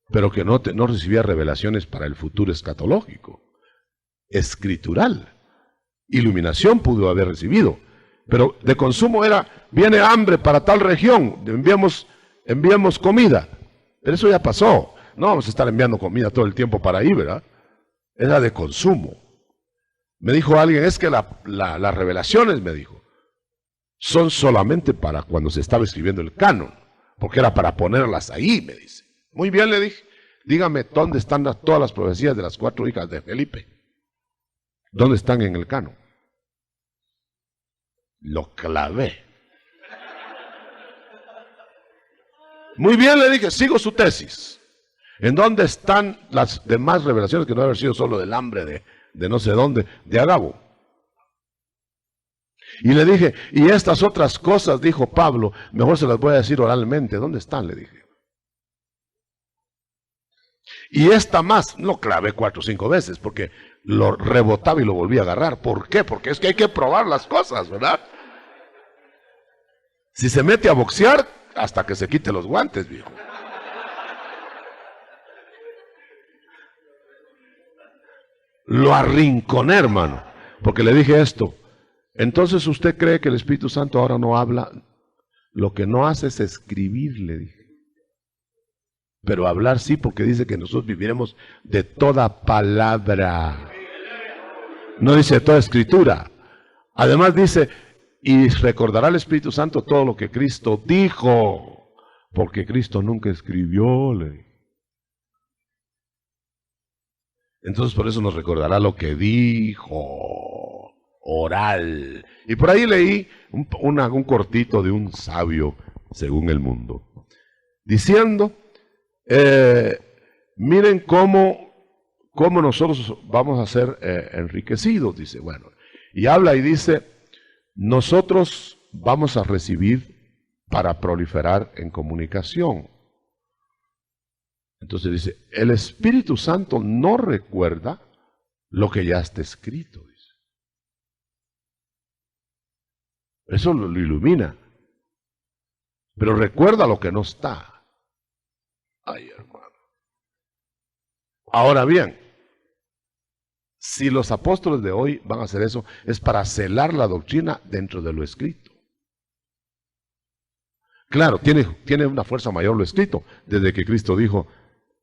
pero que no recibía revelaciones para el futuro escatológico, escritural. Iluminación pudo haber recibido, pero de consumo viene hambre para tal región, enviamos comida. Pero eso ya pasó. No vamos a estar enviando comida todo el tiempo para ahí, ¿verdad? Era de consumo. Me dijo alguien, es que las revelaciones, me dijo, son solamente para cuando se estaba escribiendo el canon, porque era para ponerlas ahí, me dice. Muy bien, le dije, dígame, ¿dónde están todas las profecías de las 4 hijas de Felipe? ¿Dónde están en el canon? Lo clavé. Muy bien, le dije, sigo su tesis. ¿En dónde están las demás revelaciones que no haber sido solo del hambre de no sé dónde, de Agabo? Y le dije, y estas otras cosas, dijo Pablo, mejor se las voy a decir oralmente. ¿Dónde están? Le dije. Y esta más, lo clavé 4 o 5 veces, porque lo rebotaba y lo volví a agarrar. ¿Por qué? Porque es que hay que probar las cosas, ¿verdad? Si se mete a boxear, hasta que se quite los guantes, viejo. Lo arrinconé, hermano, porque le dije esto. Entonces, ¿usted cree que el Espíritu Santo ahora no habla? Lo que no hace es escribir, le dije. Pero hablar sí, porque dice que nosotros viviremos de toda palabra. No dice de toda escritura. Además dice, y recordará el Espíritu Santo todo lo que Cristo dijo, porque Cristo nunca escribió, le dije. Entonces por eso nos recordará lo que dijo, oral. Y por ahí leí un cortito de un sabio, según el mundo, diciendo, miren cómo nosotros vamos a ser enriquecidos, dice, bueno, y habla y dice, nosotros vamos a recibir para proliferar en comunicación. Entonces dice, el Espíritu Santo no recuerda lo que ya está escrito, dice. Eso lo ilumina. Pero recuerda lo que no está. Ay, hermano. Ahora bien, si los apóstoles de hoy van a hacer eso, es para celar la doctrina dentro de lo escrito. Claro, tiene una fuerza mayor lo escrito, desde que Cristo dijo,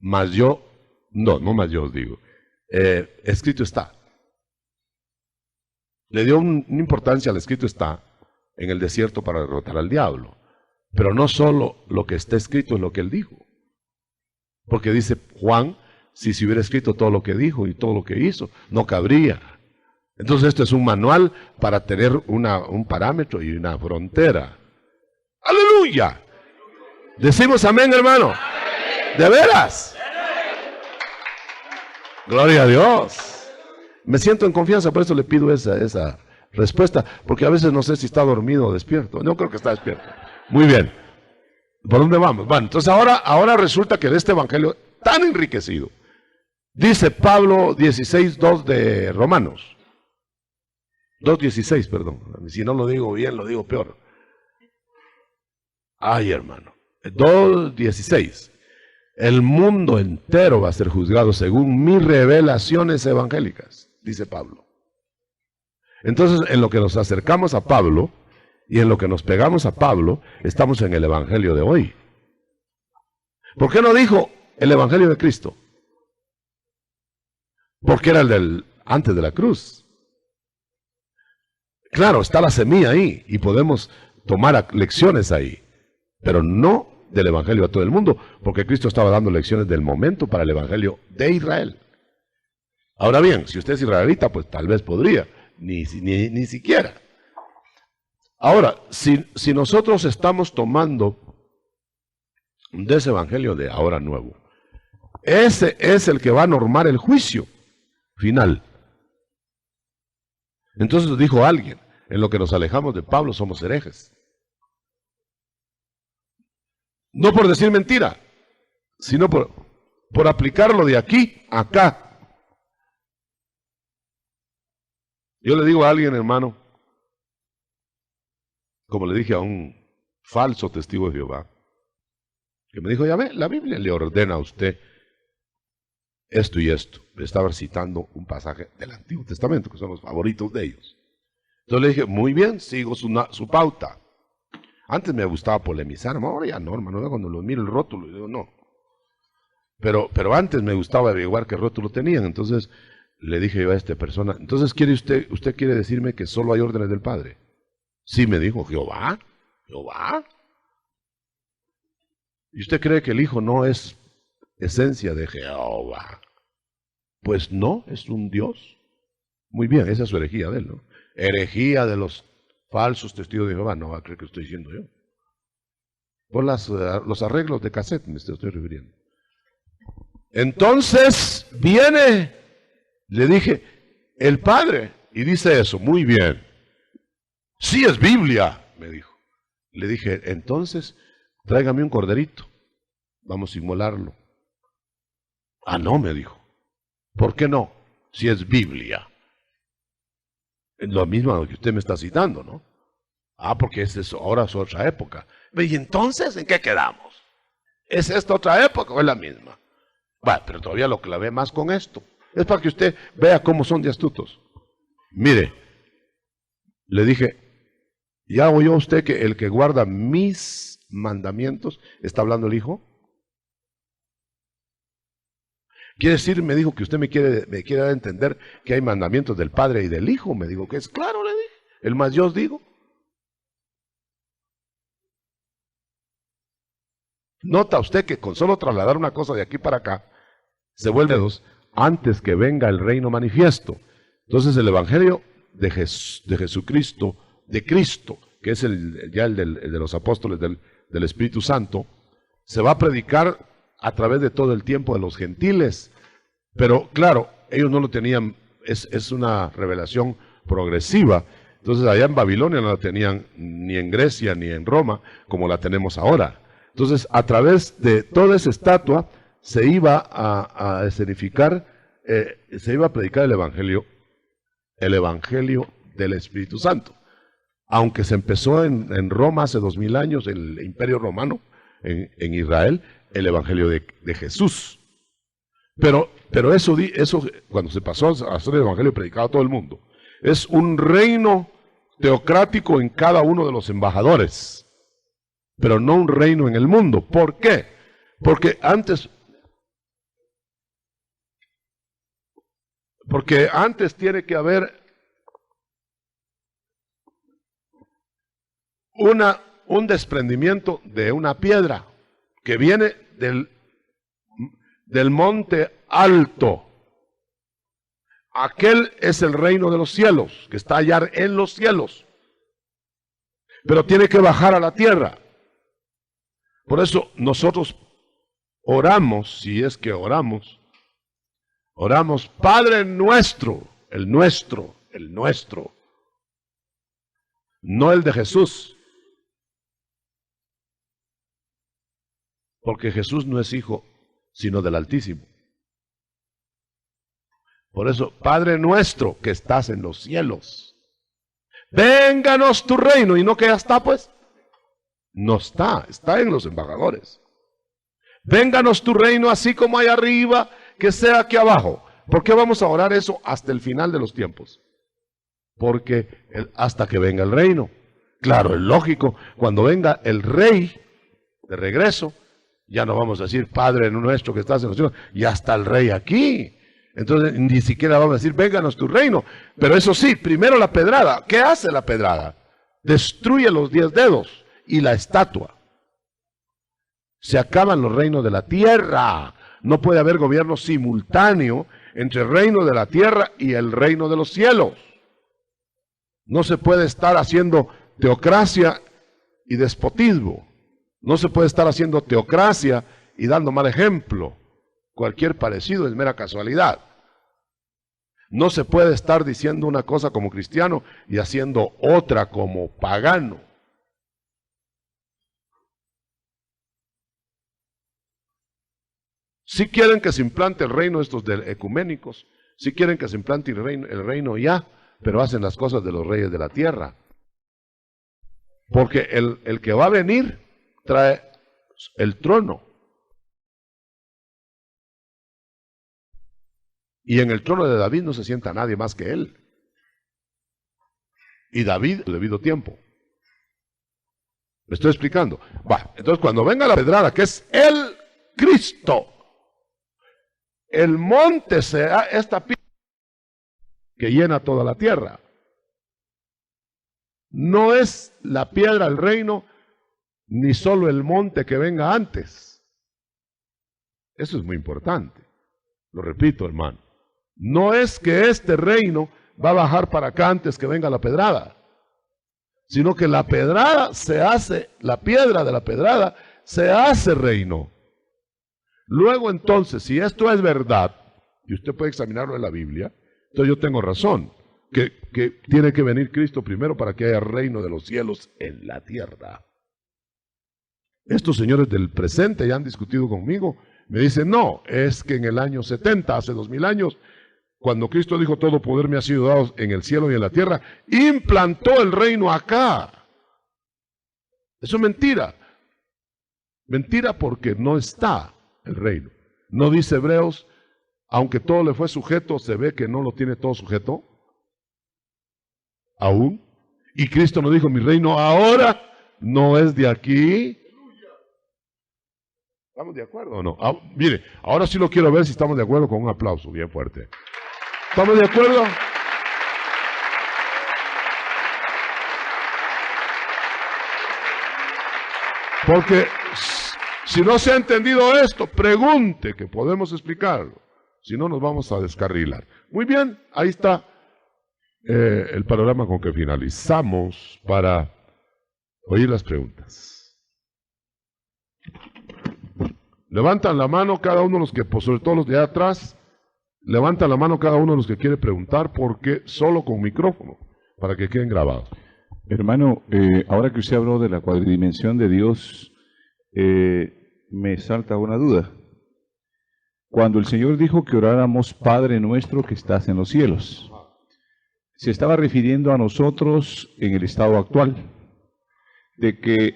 mas yo, no mas yo os digo, escrito está. Le dio una importancia al escrito está en el desierto para derrotar al diablo. Pero no solo lo que está escrito es lo que él dijo. Porque dice Juan, si se hubiera escrito todo lo que dijo y todo lo que hizo, no cabría. Entonces esto es un manual para tener un parámetro y una frontera. ¡Aleluya! Decimos amén, hermano. ¿De veras? Gloria a Dios. Me siento en confianza, por eso le pido esa respuesta, porque a veces no sé si está dormido o despierto. No creo que está despierto. Muy bien. ¿Por dónde vamos? Bueno, entonces ahora resulta que de este evangelio tan enriquecido, Dice Pablo 16:2 de Romanos. 2:16, perdón. Si no lo digo bien, lo digo peor. Ay, hermano. 2:16. El mundo entero va a ser juzgado según mis revelaciones evangélicas, dice Pablo. Entonces, en lo que nos acercamos a Pablo y en lo que nos pegamos a Pablo, estamos en el evangelio de hoy. ¿Por qué no dijo el evangelio de Cristo? Porque era el del antes de la cruz. Claro, está la semilla ahí y podemos tomar lecciones ahí, pero no del evangelio a todo el mundo, porque Cristo estaba dando lecciones del momento para el evangelio de Israel. Ahora bien, si usted es israelita, pues tal vez podría, ni siquiera. Ahora, si nosotros estamos tomando de ese evangelio de ahora nuevo, ese es el que va a normar el juicio final. Entonces dijo alguien, en lo que nos alejamos de Pablo somos herejes. No por decir mentira, sino por aplicarlo de aquí a acá. Yo le digo a alguien, hermano, como le dije a un falso testigo de Jehová, que me dijo, ya ve, la Biblia le ordena a usted esto y esto. Le estaba citando un pasaje del Antiguo Testamento, que son los favoritos de ellos. Entonces le dije, muy bien, sigo su pauta. Antes me gustaba polemizar, ahora ya no, hermano, cuando lo miro el rótulo, yo digo, no. Pero antes me gustaba averiguar qué rótulo tenían, entonces le dije yo a esta persona, entonces usted quiere decirme que solo hay órdenes del Padre. Sí, me dijo, Jehová. ¿Y usted cree que el Hijo no es esencia de Jehová? Pues no, es un Dios. Muy bien, esa es su herejía de él, ¿no? Herejía de los falsos testigos de Jehová, no va a creer que estoy diciendo yo. Por los arreglos de cassette me estoy refiriendo. Entonces viene, le dije, el Padre, y dice eso, muy bien. Sí es Biblia, me dijo. Le dije, entonces, tráigame un corderito, vamos a inmolarlo. Ah, no, me dijo. ¿Por qué no? Si es Biblia. Es lo mismo que usted me está citando, ¿no? Ah, porque ahora es otra época. ¿Y entonces en qué quedamos? ¿Es esta otra época o es la misma? Bueno, pero todavía lo clavé más con esto. Es para que usted vea cómo son de astutos. Mire, le dije, ¿ya oyó usted que el que guarda mis mandamientos, está hablando el Hijo? Quiere decir, me dijo que usted me quiere dar a entender que hay mandamientos del Padre y del Hijo. Me dijo que es claro, le dije. El más yo os digo. Nota usted que con solo trasladar una cosa de aquí para acá, se vuelve dos antes que venga el reino manifiesto. Entonces el Evangelio de Jesucristo, de Cristo, que es el de los apóstoles del Espíritu Santo, se va a predicar a través de todo el tiempo de los gentiles. Pero claro, ellos no lo tenían, es una revelación progresiva. Entonces allá en Babilonia no la tenían ni en Grecia ni en Roma como la tenemos ahora. Entonces a través de toda esa estatua se iba a escenificar, se iba a predicar el Evangelio del Espíritu Santo. Aunque se empezó en Roma hace 2000 años, el Imperio Romano, en Israel, el Evangelio de Jesús. Pero eso cuando se pasó a hacer el Evangelio predicado a todo el mundo, es un reino teocrático en cada uno de los embajadores, pero no un reino en el mundo. ¿Por qué? Porque antes tiene que haber un desprendimiento de una piedra que viene del monte alto. Aquel es el reino de los cielos, que está allá en los cielos. Pero tiene que bajar a la tierra. Por eso nosotros oramos, si es que oramos, Padre nuestro, el nuestro, no el de Jesús. Porque Jesús no es hijo, sino del Altísimo. Por eso, Padre nuestro que estás en los cielos, vénganos tu reino. Y no que ya está, pues. No está, está en los embajadores. Vénganos tu reino así como hay arriba, que sea aquí abajo. ¿Por qué vamos a orar eso hasta el final de los tiempos? Porque hasta que venga el reino. Claro, es lógico, cuando venga el rey de regreso, ya no vamos a decir Padre nuestro que estás en los cielos, ya está el rey aquí. Entonces ni siquiera vamos a decir vénganos tu reino. Pero eso sí, primero la pedrada. ¿Qué hace la pedrada? Destruye los 10 dedos y la estatua. Se acaban los reinos de la tierra. No puede haber gobierno simultáneo entre el reino de la tierra y el reino de los cielos. No se puede estar haciendo teocracia y despotismo. No se puede estar haciendo teocracia y dando mal ejemplo. Cualquier parecido es mera casualidad. No se puede estar diciendo una cosa como cristiano y haciendo otra como pagano. Si quieren que se implante el reino estos de ecuménicos, si quieren que se implante el reino ya, pero hacen las cosas de los reyes de la tierra. Porque el que va a venir trae el trono. Y en el trono de David no se sienta nadie más que él. Y David, su debido tiempo. ¿Me estoy explicando? Va, entonces cuando venga la pedrada, que es el Cristo, el monte será esta piedra que llena toda la tierra. No es la piedra el reino, ni solo el monte que venga antes. Eso es muy importante. Lo repito, hermano. No es que este reino va a bajar para acá antes que venga la pedrada, sino que la pedrada se hace, la piedra de la pedrada se hace reino. Luego entonces, si esto es verdad, y usted puede examinarlo en la Biblia, entonces yo tengo razón, que tiene que venir Cristo primero para que haya reino de los cielos en la tierra. Estos señores del presente ya han discutido conmigo, me dicen, no, es que en el año 70, hace 2000 años, cuando Cristo dijo todo poder me ha sido dado en el cielo y en la tierra, implantó el reino acá. Eso es mentira. Mentira porque no está el reino. No dice Hebreos, aunque todo le fue sujeto, se ve que no lo tiene todo sujeto. Aún. Y Cristo nos dijo, mi reino ahora no es de aquí. ¿Estamos de acuerdo o no? Mire, ahora sí lo quiero ver si estamos de acuerdo con un aplauso bien fuerte. ¿Estamos de acuerdo? Porque si no se ha entendido esto, pregunte que podemos explicarlo. Si no, nos vamos a descarrilar. Muy bien, ahí está el panorama con que finalizamos para oír las preguntas. Levantan la mano cada uno de los que, sobre todo los de atrás, levantan la mano cada uno de los que quiere preguntar, porque solo con micrófono, para que queden grabados. Hermano, ahora que usted habló de la cuadridimensión de Dios, me salta una duda. Cuando el Señor dijo que oráramos Padre nuestro que estás en los cielos, se estaba refiriendo a nosotros en el estado actual, de que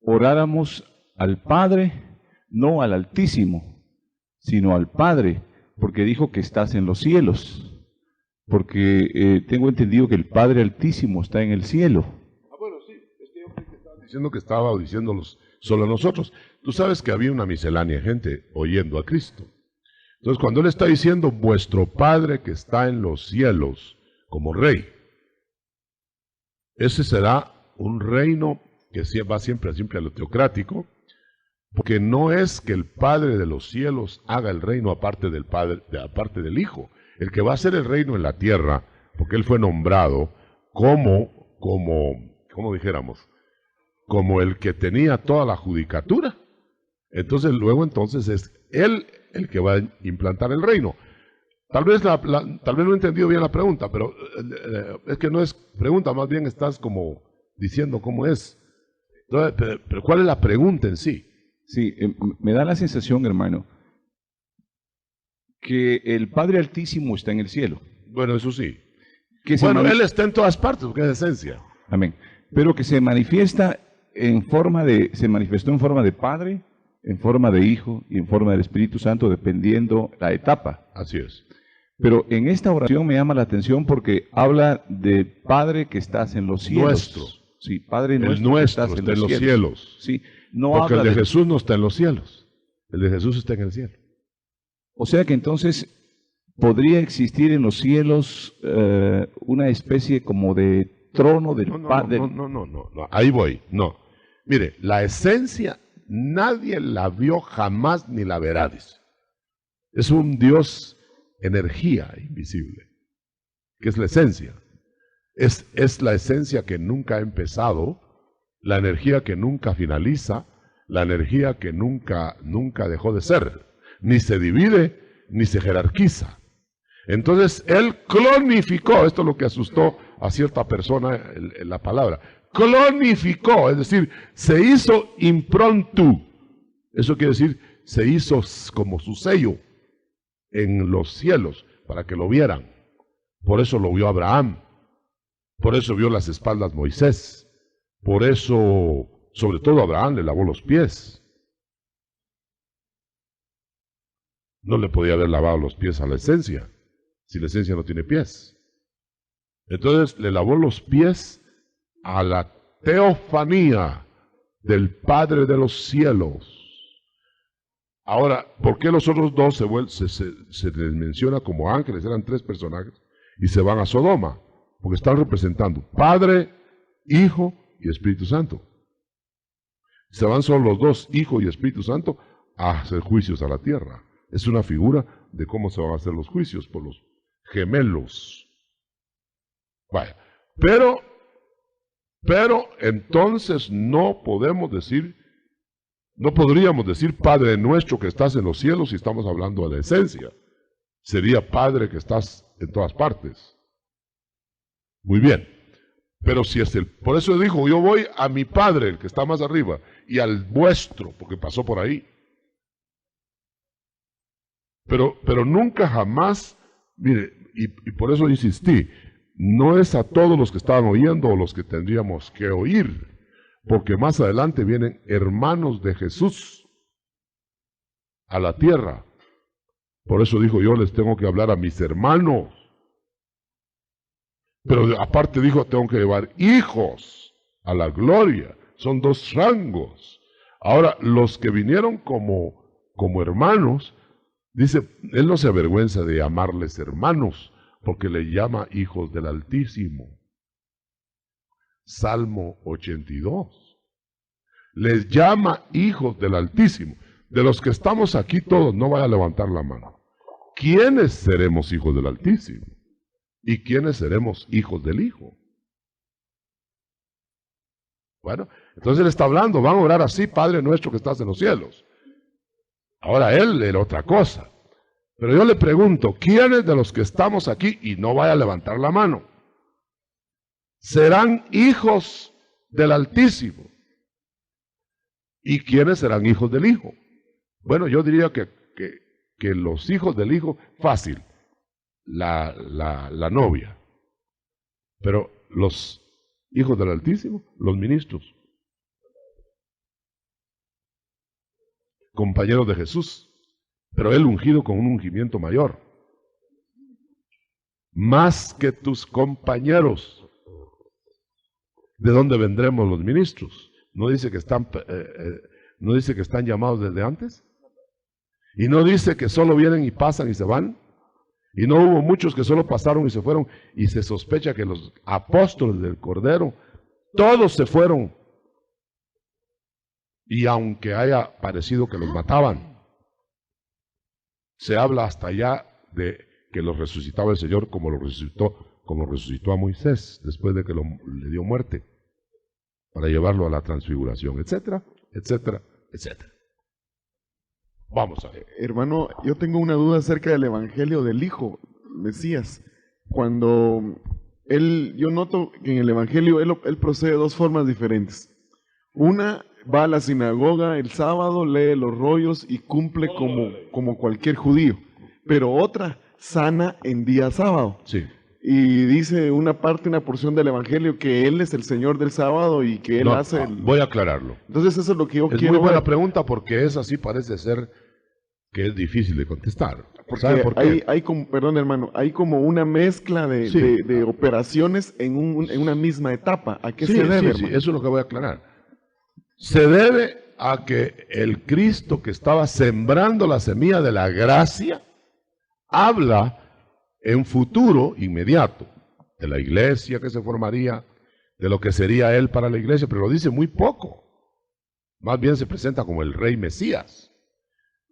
oráramos al Padre, no al Altísimo, sino al Padre, porque dijo que estás en los cielos, porque tengo entendido que el Padre Altísimo está en el cielo. Bueno, sí, es que yo creí que estaba diciendo que estaba diciéndolos solo a nosotros. Tú sabes que había una miscelánea de gente oyendo a Cristo. Entonces, cuando Él está diciendo, vuestro Padre que está en los cielos, como Rey, ese será un reino que va siempre a lo teocrático, porque no es que el Padre de los cielos haga el reino aparte del Padre, aparte del Hijo. El que va a hacer el reino en la tierra, porque Él fue nombrado como dijéramos, como el que tenía toda la judicatura. Entonces, luego es Él el que va a implantar el reino. Tal vez no he entendido bien la pregunta, pero es que no es pregunta, más bien estás como diciendo cómo es. Entonces, pero ¿cuál es la pregunta en sí? Sí, me da la sensación, hermano, que el Padre Altísimo está en el cielo. Bueno, eso sí. Que se Bueno, mani- Él está en todas partes, porque es esencia. Amén. Pero que se manifestó en forma de Padre, en forma de Hijo y en forma del Espíritu Santo, dependiendo la etapa. Así es. Pero en esta oración me llama la atención porque habla de Padre que estás en los cielos. Nuestro. Sí, Padre El nuestro, que nuestro estás está en los cielos. Sí, no Porque habla el de de... Jesús no está en los cielos. El de Jesús está en el cielo. O sea que entonces podría existir en los cielos una especie como de trono del No, Padre. no. Ahí voy. No. Mire, la esencia nadie la vio jamás ni la verá, dice. Es un Dios energía invisible, que es la esencia. Es la esencia que nunca ha empezado, la energía que nunca finaliza, la energía que nunca dejó de ser, ni se divide, ni se jerarquiza. Entonces, Él clonificó, esto es lo que asustó a cierta persona en la palabra, clonificó, es decir, se hizo impromptu. Eso quiere decir, se hizo como su sello en los cielos para que lo vieran. Por eso lo vio Abraham, por eso vio las espaldas Moisés, por eso, sobre todo Abraham, le lavó los pies. No le podía haber lavado los pies a la esencia, si la esencia no tiene pies. Entonces le lavó los pies a la teofanía del Padre de los cielos. Ahora, ¿por qué los otros dos se les menciona como ángeles? Eran tres personajes y se van a Sodoma, porque están representando Padre, Hijo y Espíritu Santo. Se van solo los dos, Hijo y Espíritu Santo, a hacer juicios a la tierra. Es una figura de cómo se van a hacer los juicios por los gemelos. Vaya, pero entonces no podríamos decir Padre nuestro que estás en los cielos si estamos hablando de la esencia. Sería Padre que estás en todas partes. Muy bien. Pero si es por eso dijo, yo voy a mi Padre, el que está más arriba, y al vuestro, porque pasó por ahí. Pero nunca jamás, mire, y por eso insistí, no es a todos los que estaban oyendo o los que tendríamos que oír, porque más adelante vienen hermanos de Jesús a la tierra. Por eso dijo, yo les tengo que hablar a mis hermanos. Pero aparte dijo, tengo que llevar hijos a la gloria. Son dos rangos. Ahora, los que vinieron como hermanos, dice, él no se avergüenza de llamarles hermanos, porque le llama hijos del Altísimo. Salmo 82. Les llama hijos del Altísimo. De los que estamos aquí todos, no vaya a levantar la mano. ¿Quiénes seremos hijos del Altísimo? ¿Y quiénes seremos hijos del Hijo? Bueno, entonces él está hablando, van a orar así, Padre nuestro que estás en los cielos. Ahora él era otra cosa. Pero yo le pregunto, ¿quiénes de los que estamos aquí, y no vaya a levantar la mano, serán hijos del Altísimo? ¿Y quiénes serán hijos del Hijo? Bueno, yo diría que los hijos del Hijo, fácil, la novia. Pero los hijos del Altísimo, los ministros, compañeros de Jesús, pero él ungido con un ungimiento mayor, más que tus compañeros. ¿De dónde vendremos los ministros? ¿No dice que están llamados desde antes? ¿Y no dice que solo vienen y pasan y se van? ¿Y no hubo muchos que solo pasaron y se fueron? Y se sospecha que los apóstoles del Cordero, todos se fueron. Y aunque haya parecido que los mataban, se habla hasta allá de que los resucitaba el Señor como resucitó a Moisés después de que le dio muerte, para llevarlo a la transfiguración, etcétera, etcétera, etcétera. Vamos a ver. Hermano, yo tengo una duda acerca del Evangelio del Hijo, Mesías. Cuando yo noto que en el Evangelio él procede de dos formas diferentes. Una, va a la sinagoga el sábado, lee los rollos y cumple como cualquier judío. pero otra sana en día sábado. Sí. Y dice una porción del Evangelio que Él es el Señor del sábado y que Él No, hace el... voy a aclararlo. Entonces eso es lo que yo Es quiero muy buena ver, pregunta porque esa sí parece ser que es difícil de contestar. porque ¿Sabe por qué? hay como, perdón hermano, hay como una mezcla de, Sí. de operaciones en una misma etapa. ¿A qué Sí, se debe, sí, hermano? sí, eso es lo que voy a aclarar. Se debe a que el Cristo que estaba sembrando la semilla de la gracia habla en futuro inmediato de la iglesia que se formaría, de lo que sería Él para la iglesia, pero lo dice muy poco. Más bien se presenta como el Rey Mesías.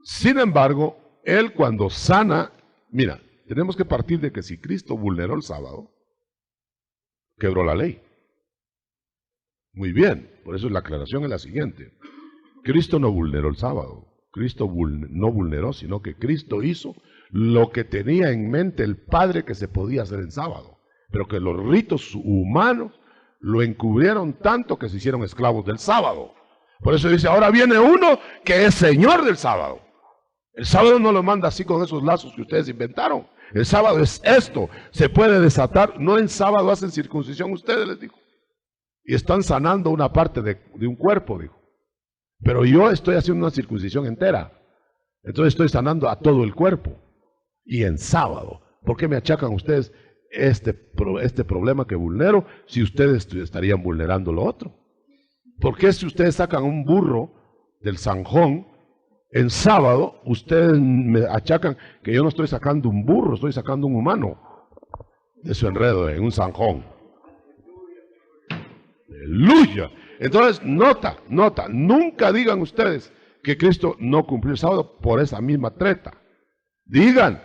Sin embargo, Él cuando sana, mira, tenemos que partir de que si Cristo vulneró el sábado, quebró la ley. Muy bien, por eso la aclaración es la siguiente. Cristo no vulneró el sábado, Cristo no vulneró, sino que Cristo hizo lo que tenía en mente el Padre que se podía hacer en sábado, pero que los ritos humanos lo encubrieron tanto que se hicieron esclavos del sábado. Por eso dice, ahora viene uno que es Señor del sábado. El sábado no lo manda así con esos lazos que ustedes inventaron. El sábado es esto, se puede desatar. No en sábado hacen circuncisión ustedes, les dijo. Y están sanando una parte de un cuerpo, dijo. Pero yo estoy haciendo una circuncisión entera. Entonces estoy sanando a todo el cuerpo. Y en sábado. ¿Por qué me achacan ustedes este problema que vulnero si ustedes estarían vulnerando lo otro? ¿Por qué si ustedes sacan un burro del zanjón en sábado, ustedes me achacan que yo no estoy sacando un burro, estoy sacando un humano de su enredo en un zanjón? ¡Aleluya! Entonces, nota, nunca digan ustedes que Cristo no cumplió el sábado por esa misma treta. Digan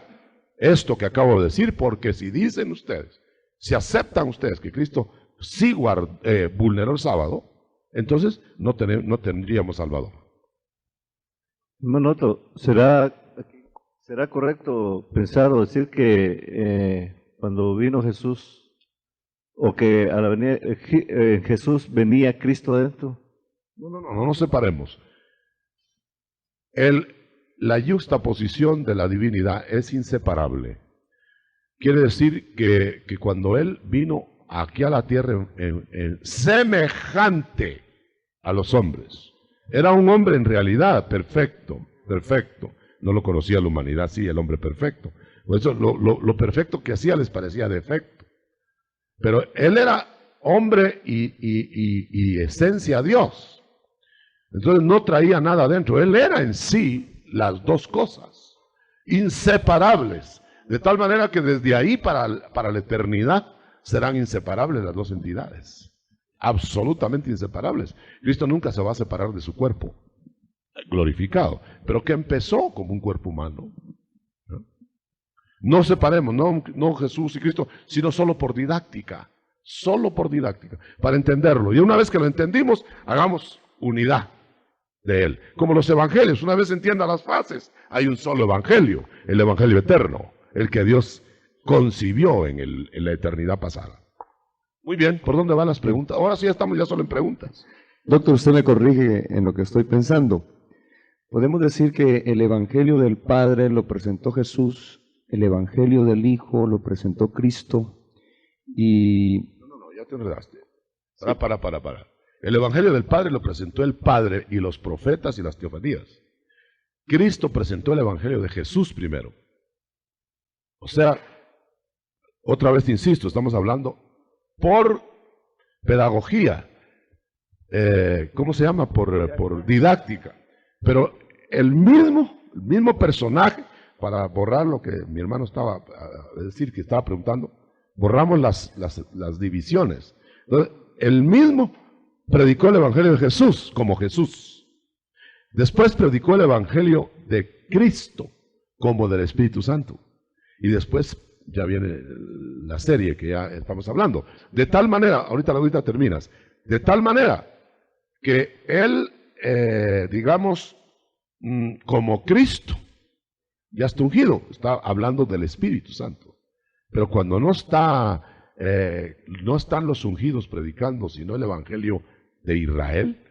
esto que acabo de decir, porque si dicen ustedes, si aceptan ustedes que Cristo sí vulneró el sábado, entonces no tendríamos Salvador. Hermano Otto, ¿será correcto pensar o decir que cuando vino Jesús, o que a la venida Jesús venía Cristo adentro? No separemos. La yuxtaposición de la divinidad es inseparable. Quiere decir que cuando Él vino aquí a la tierra semejante a los hombres, era un hombre en realidad perfecto. No lo conocía la humanidad, sí, el hombre perfecto. Por eso lo perfecto que hacía les parecía defecto. Pero Él era hombre y esencia Dios. Entonces no traía nada adentro. Él era en sí las dos cosas, inseparables. De tal manera que desde ahí para la eternidad serán inseparables las dos entidades. Absolutamente inseparables. Cristo nunca se va a separar de su cuerpo glorificado, pero que empezó como un cuerpo humano. No separemos, no Jesús y Cristo, sino solo por didáctica, para entenderlo. Y una vez que lo entendimos, hagamos unidad de Él. Como los evangelios, una vez se entiendan las fases, hay un solo evangelio, el evangelio eterno, el que Dios concibió en la eternidad pasada. Muy bien, ¿por dónde van las preguntas? Ahora sí estamos ya solo en preguntas. Doctor, usted me corrige en lo que estoy pensando. Podemos decir que el Evangelio del Padre lo presentó Jesús, el Evangelio del Hijo lo presentó Cristo y... No, ya te enredaste. Para. El Evangelio del Padre lo presentó el Padre y los profetas y las teofanías. Cristo presentó el Evangelio de Jesús primero. O sea, otra vez insisto, estamos hablando por pedagogía, ¿cómo se llama? Por didáctica. Pero el mismo personaje, para borrar lo que mi hermano estaba a decir, que estaba preguntando, borramos las divisiones. Entonces, el mismo predicó el Evangelio de Jesús como Jesús. Después predicó el Evangelio de Cristo como del Espíritu Santo. Y después ya viene la serie que ya estamos hablando. De tal manera, ahorita terminas, de tal manera que Él, digamos, como Cristo, ya está ungido, está hablando del Espíritu Santo. Pero cuando no están los ungidos predicando, sino el Evangelio de Israel,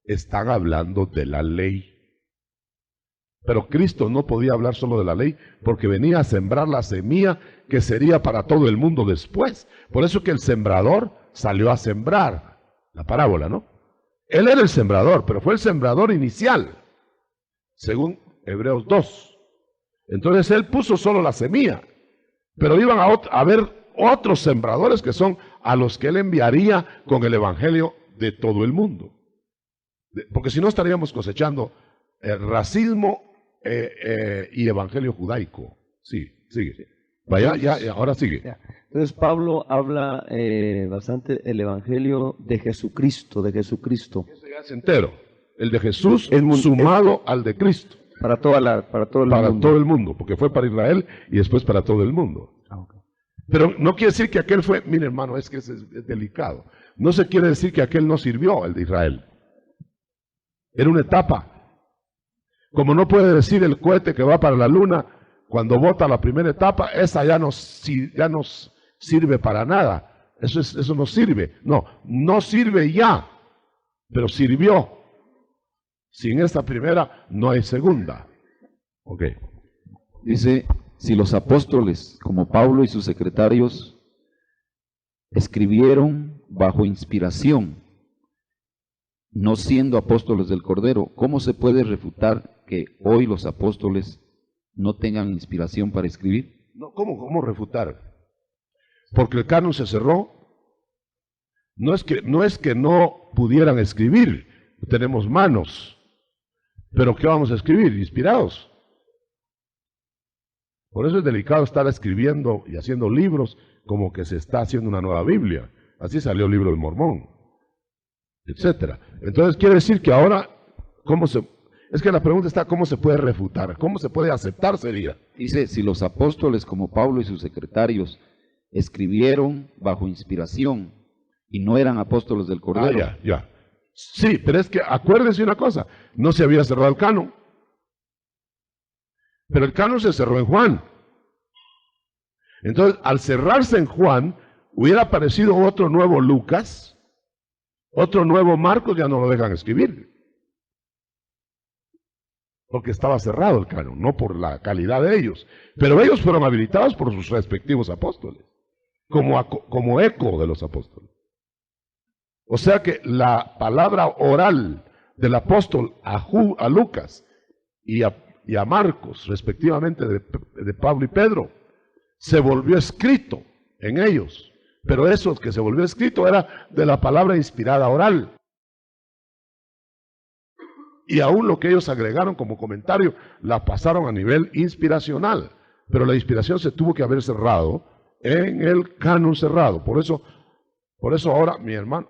están hablando de la ley. Pero Cristo no podía hablar solo de la ley porque venía a sembrar la semilla que sería para todo el mundo después. Por eso que el sembrador salió a sembrar. La parábola, ¿no? Él era el sembrador, pero fue el sembrador inicial, según Hebreos 2. Entonces él puso solo la semilla, pero iban a haber otros sembradores que son a los que él enviaría con el evangelio de todo el mundo. Porque si no estaríamos cosechando racismo y evangelio judaico. Sí, sigue. Vaya, ya, ahora sigue. Entonces Pablo habla bastante el evangelio de Jesucristo, Ese ya es entero. El de Jesús sumado al de Cristo. Para todo el mundo. Todo el mundo, porque fue para Israel y después para todo el mundo. Pero no quiere decir que aquel fue, mire hermano, es que es delicado. No se quiere decir que aquel no sirvió, el de Israel. Era una etapa. Como no puede decir el cohete que va para la luna, cuando bota la primera etapa, esa ya no sirve para nada. Eso no sirve. No sirve ya, pero sirvió. Sin esta primera no hay segunda. Ok. Dice, si los apóstoles, como Pablo y sus secretarios, escribieron bajo inspiración, no siendo apóstoles del Cordero, ¿cómo se puede refutar que hoy los apóstoles no tengan inspiración para escribir? No, ¿cómo refutar? Porque el canon se cerró. No es que no pudieran escribir, tenemos manos. Pero ¿qué vamos a escribir? Inspirados. Por eso es delicado estar escribiendo y haciendo libros como que se está haciendo una nueva Biblia. Así salió el libro del Mormón, etcétera. Entonces quiere decir que ahora, es que la pregunta está, ¿cómo se puede refutar? ¿Cómo se puede aceptar sería? Dice, si los apóstoles como Pablo y sus secretarios escribieron bajo inspiración y no eran apóstoles del Cordero. Ya. Sí, pero es que acuérdense una cosa, no se había cerrado el canon. Pero el canon se cerró en Juan. Entonces, al cerrarse en Juan, hubiera aparecido otro nuevo Lucas, otro nuevo Marcos, ya no lo dejan escribir. Porque estaba cerrado el canon, no por la calidad de ellos. Pero ellos fueron habilitados por sus respectivos apóstoles, como eco de los apóstoles. O sea que la palabra oral del apóstol a Lucas y a Marcos, respectivamente de Pablo y Pedro, se volvió escrito en ellos. Pero eso que se volvió escrito era de la palabra inspirada oral. Y aún lo que ellos agregaron como comentario, la pasaron a nivel inspiracional. Pero la inspiración se tuvo que haber cerrado en el canon cerrado. Por eso ahora, mi hermano,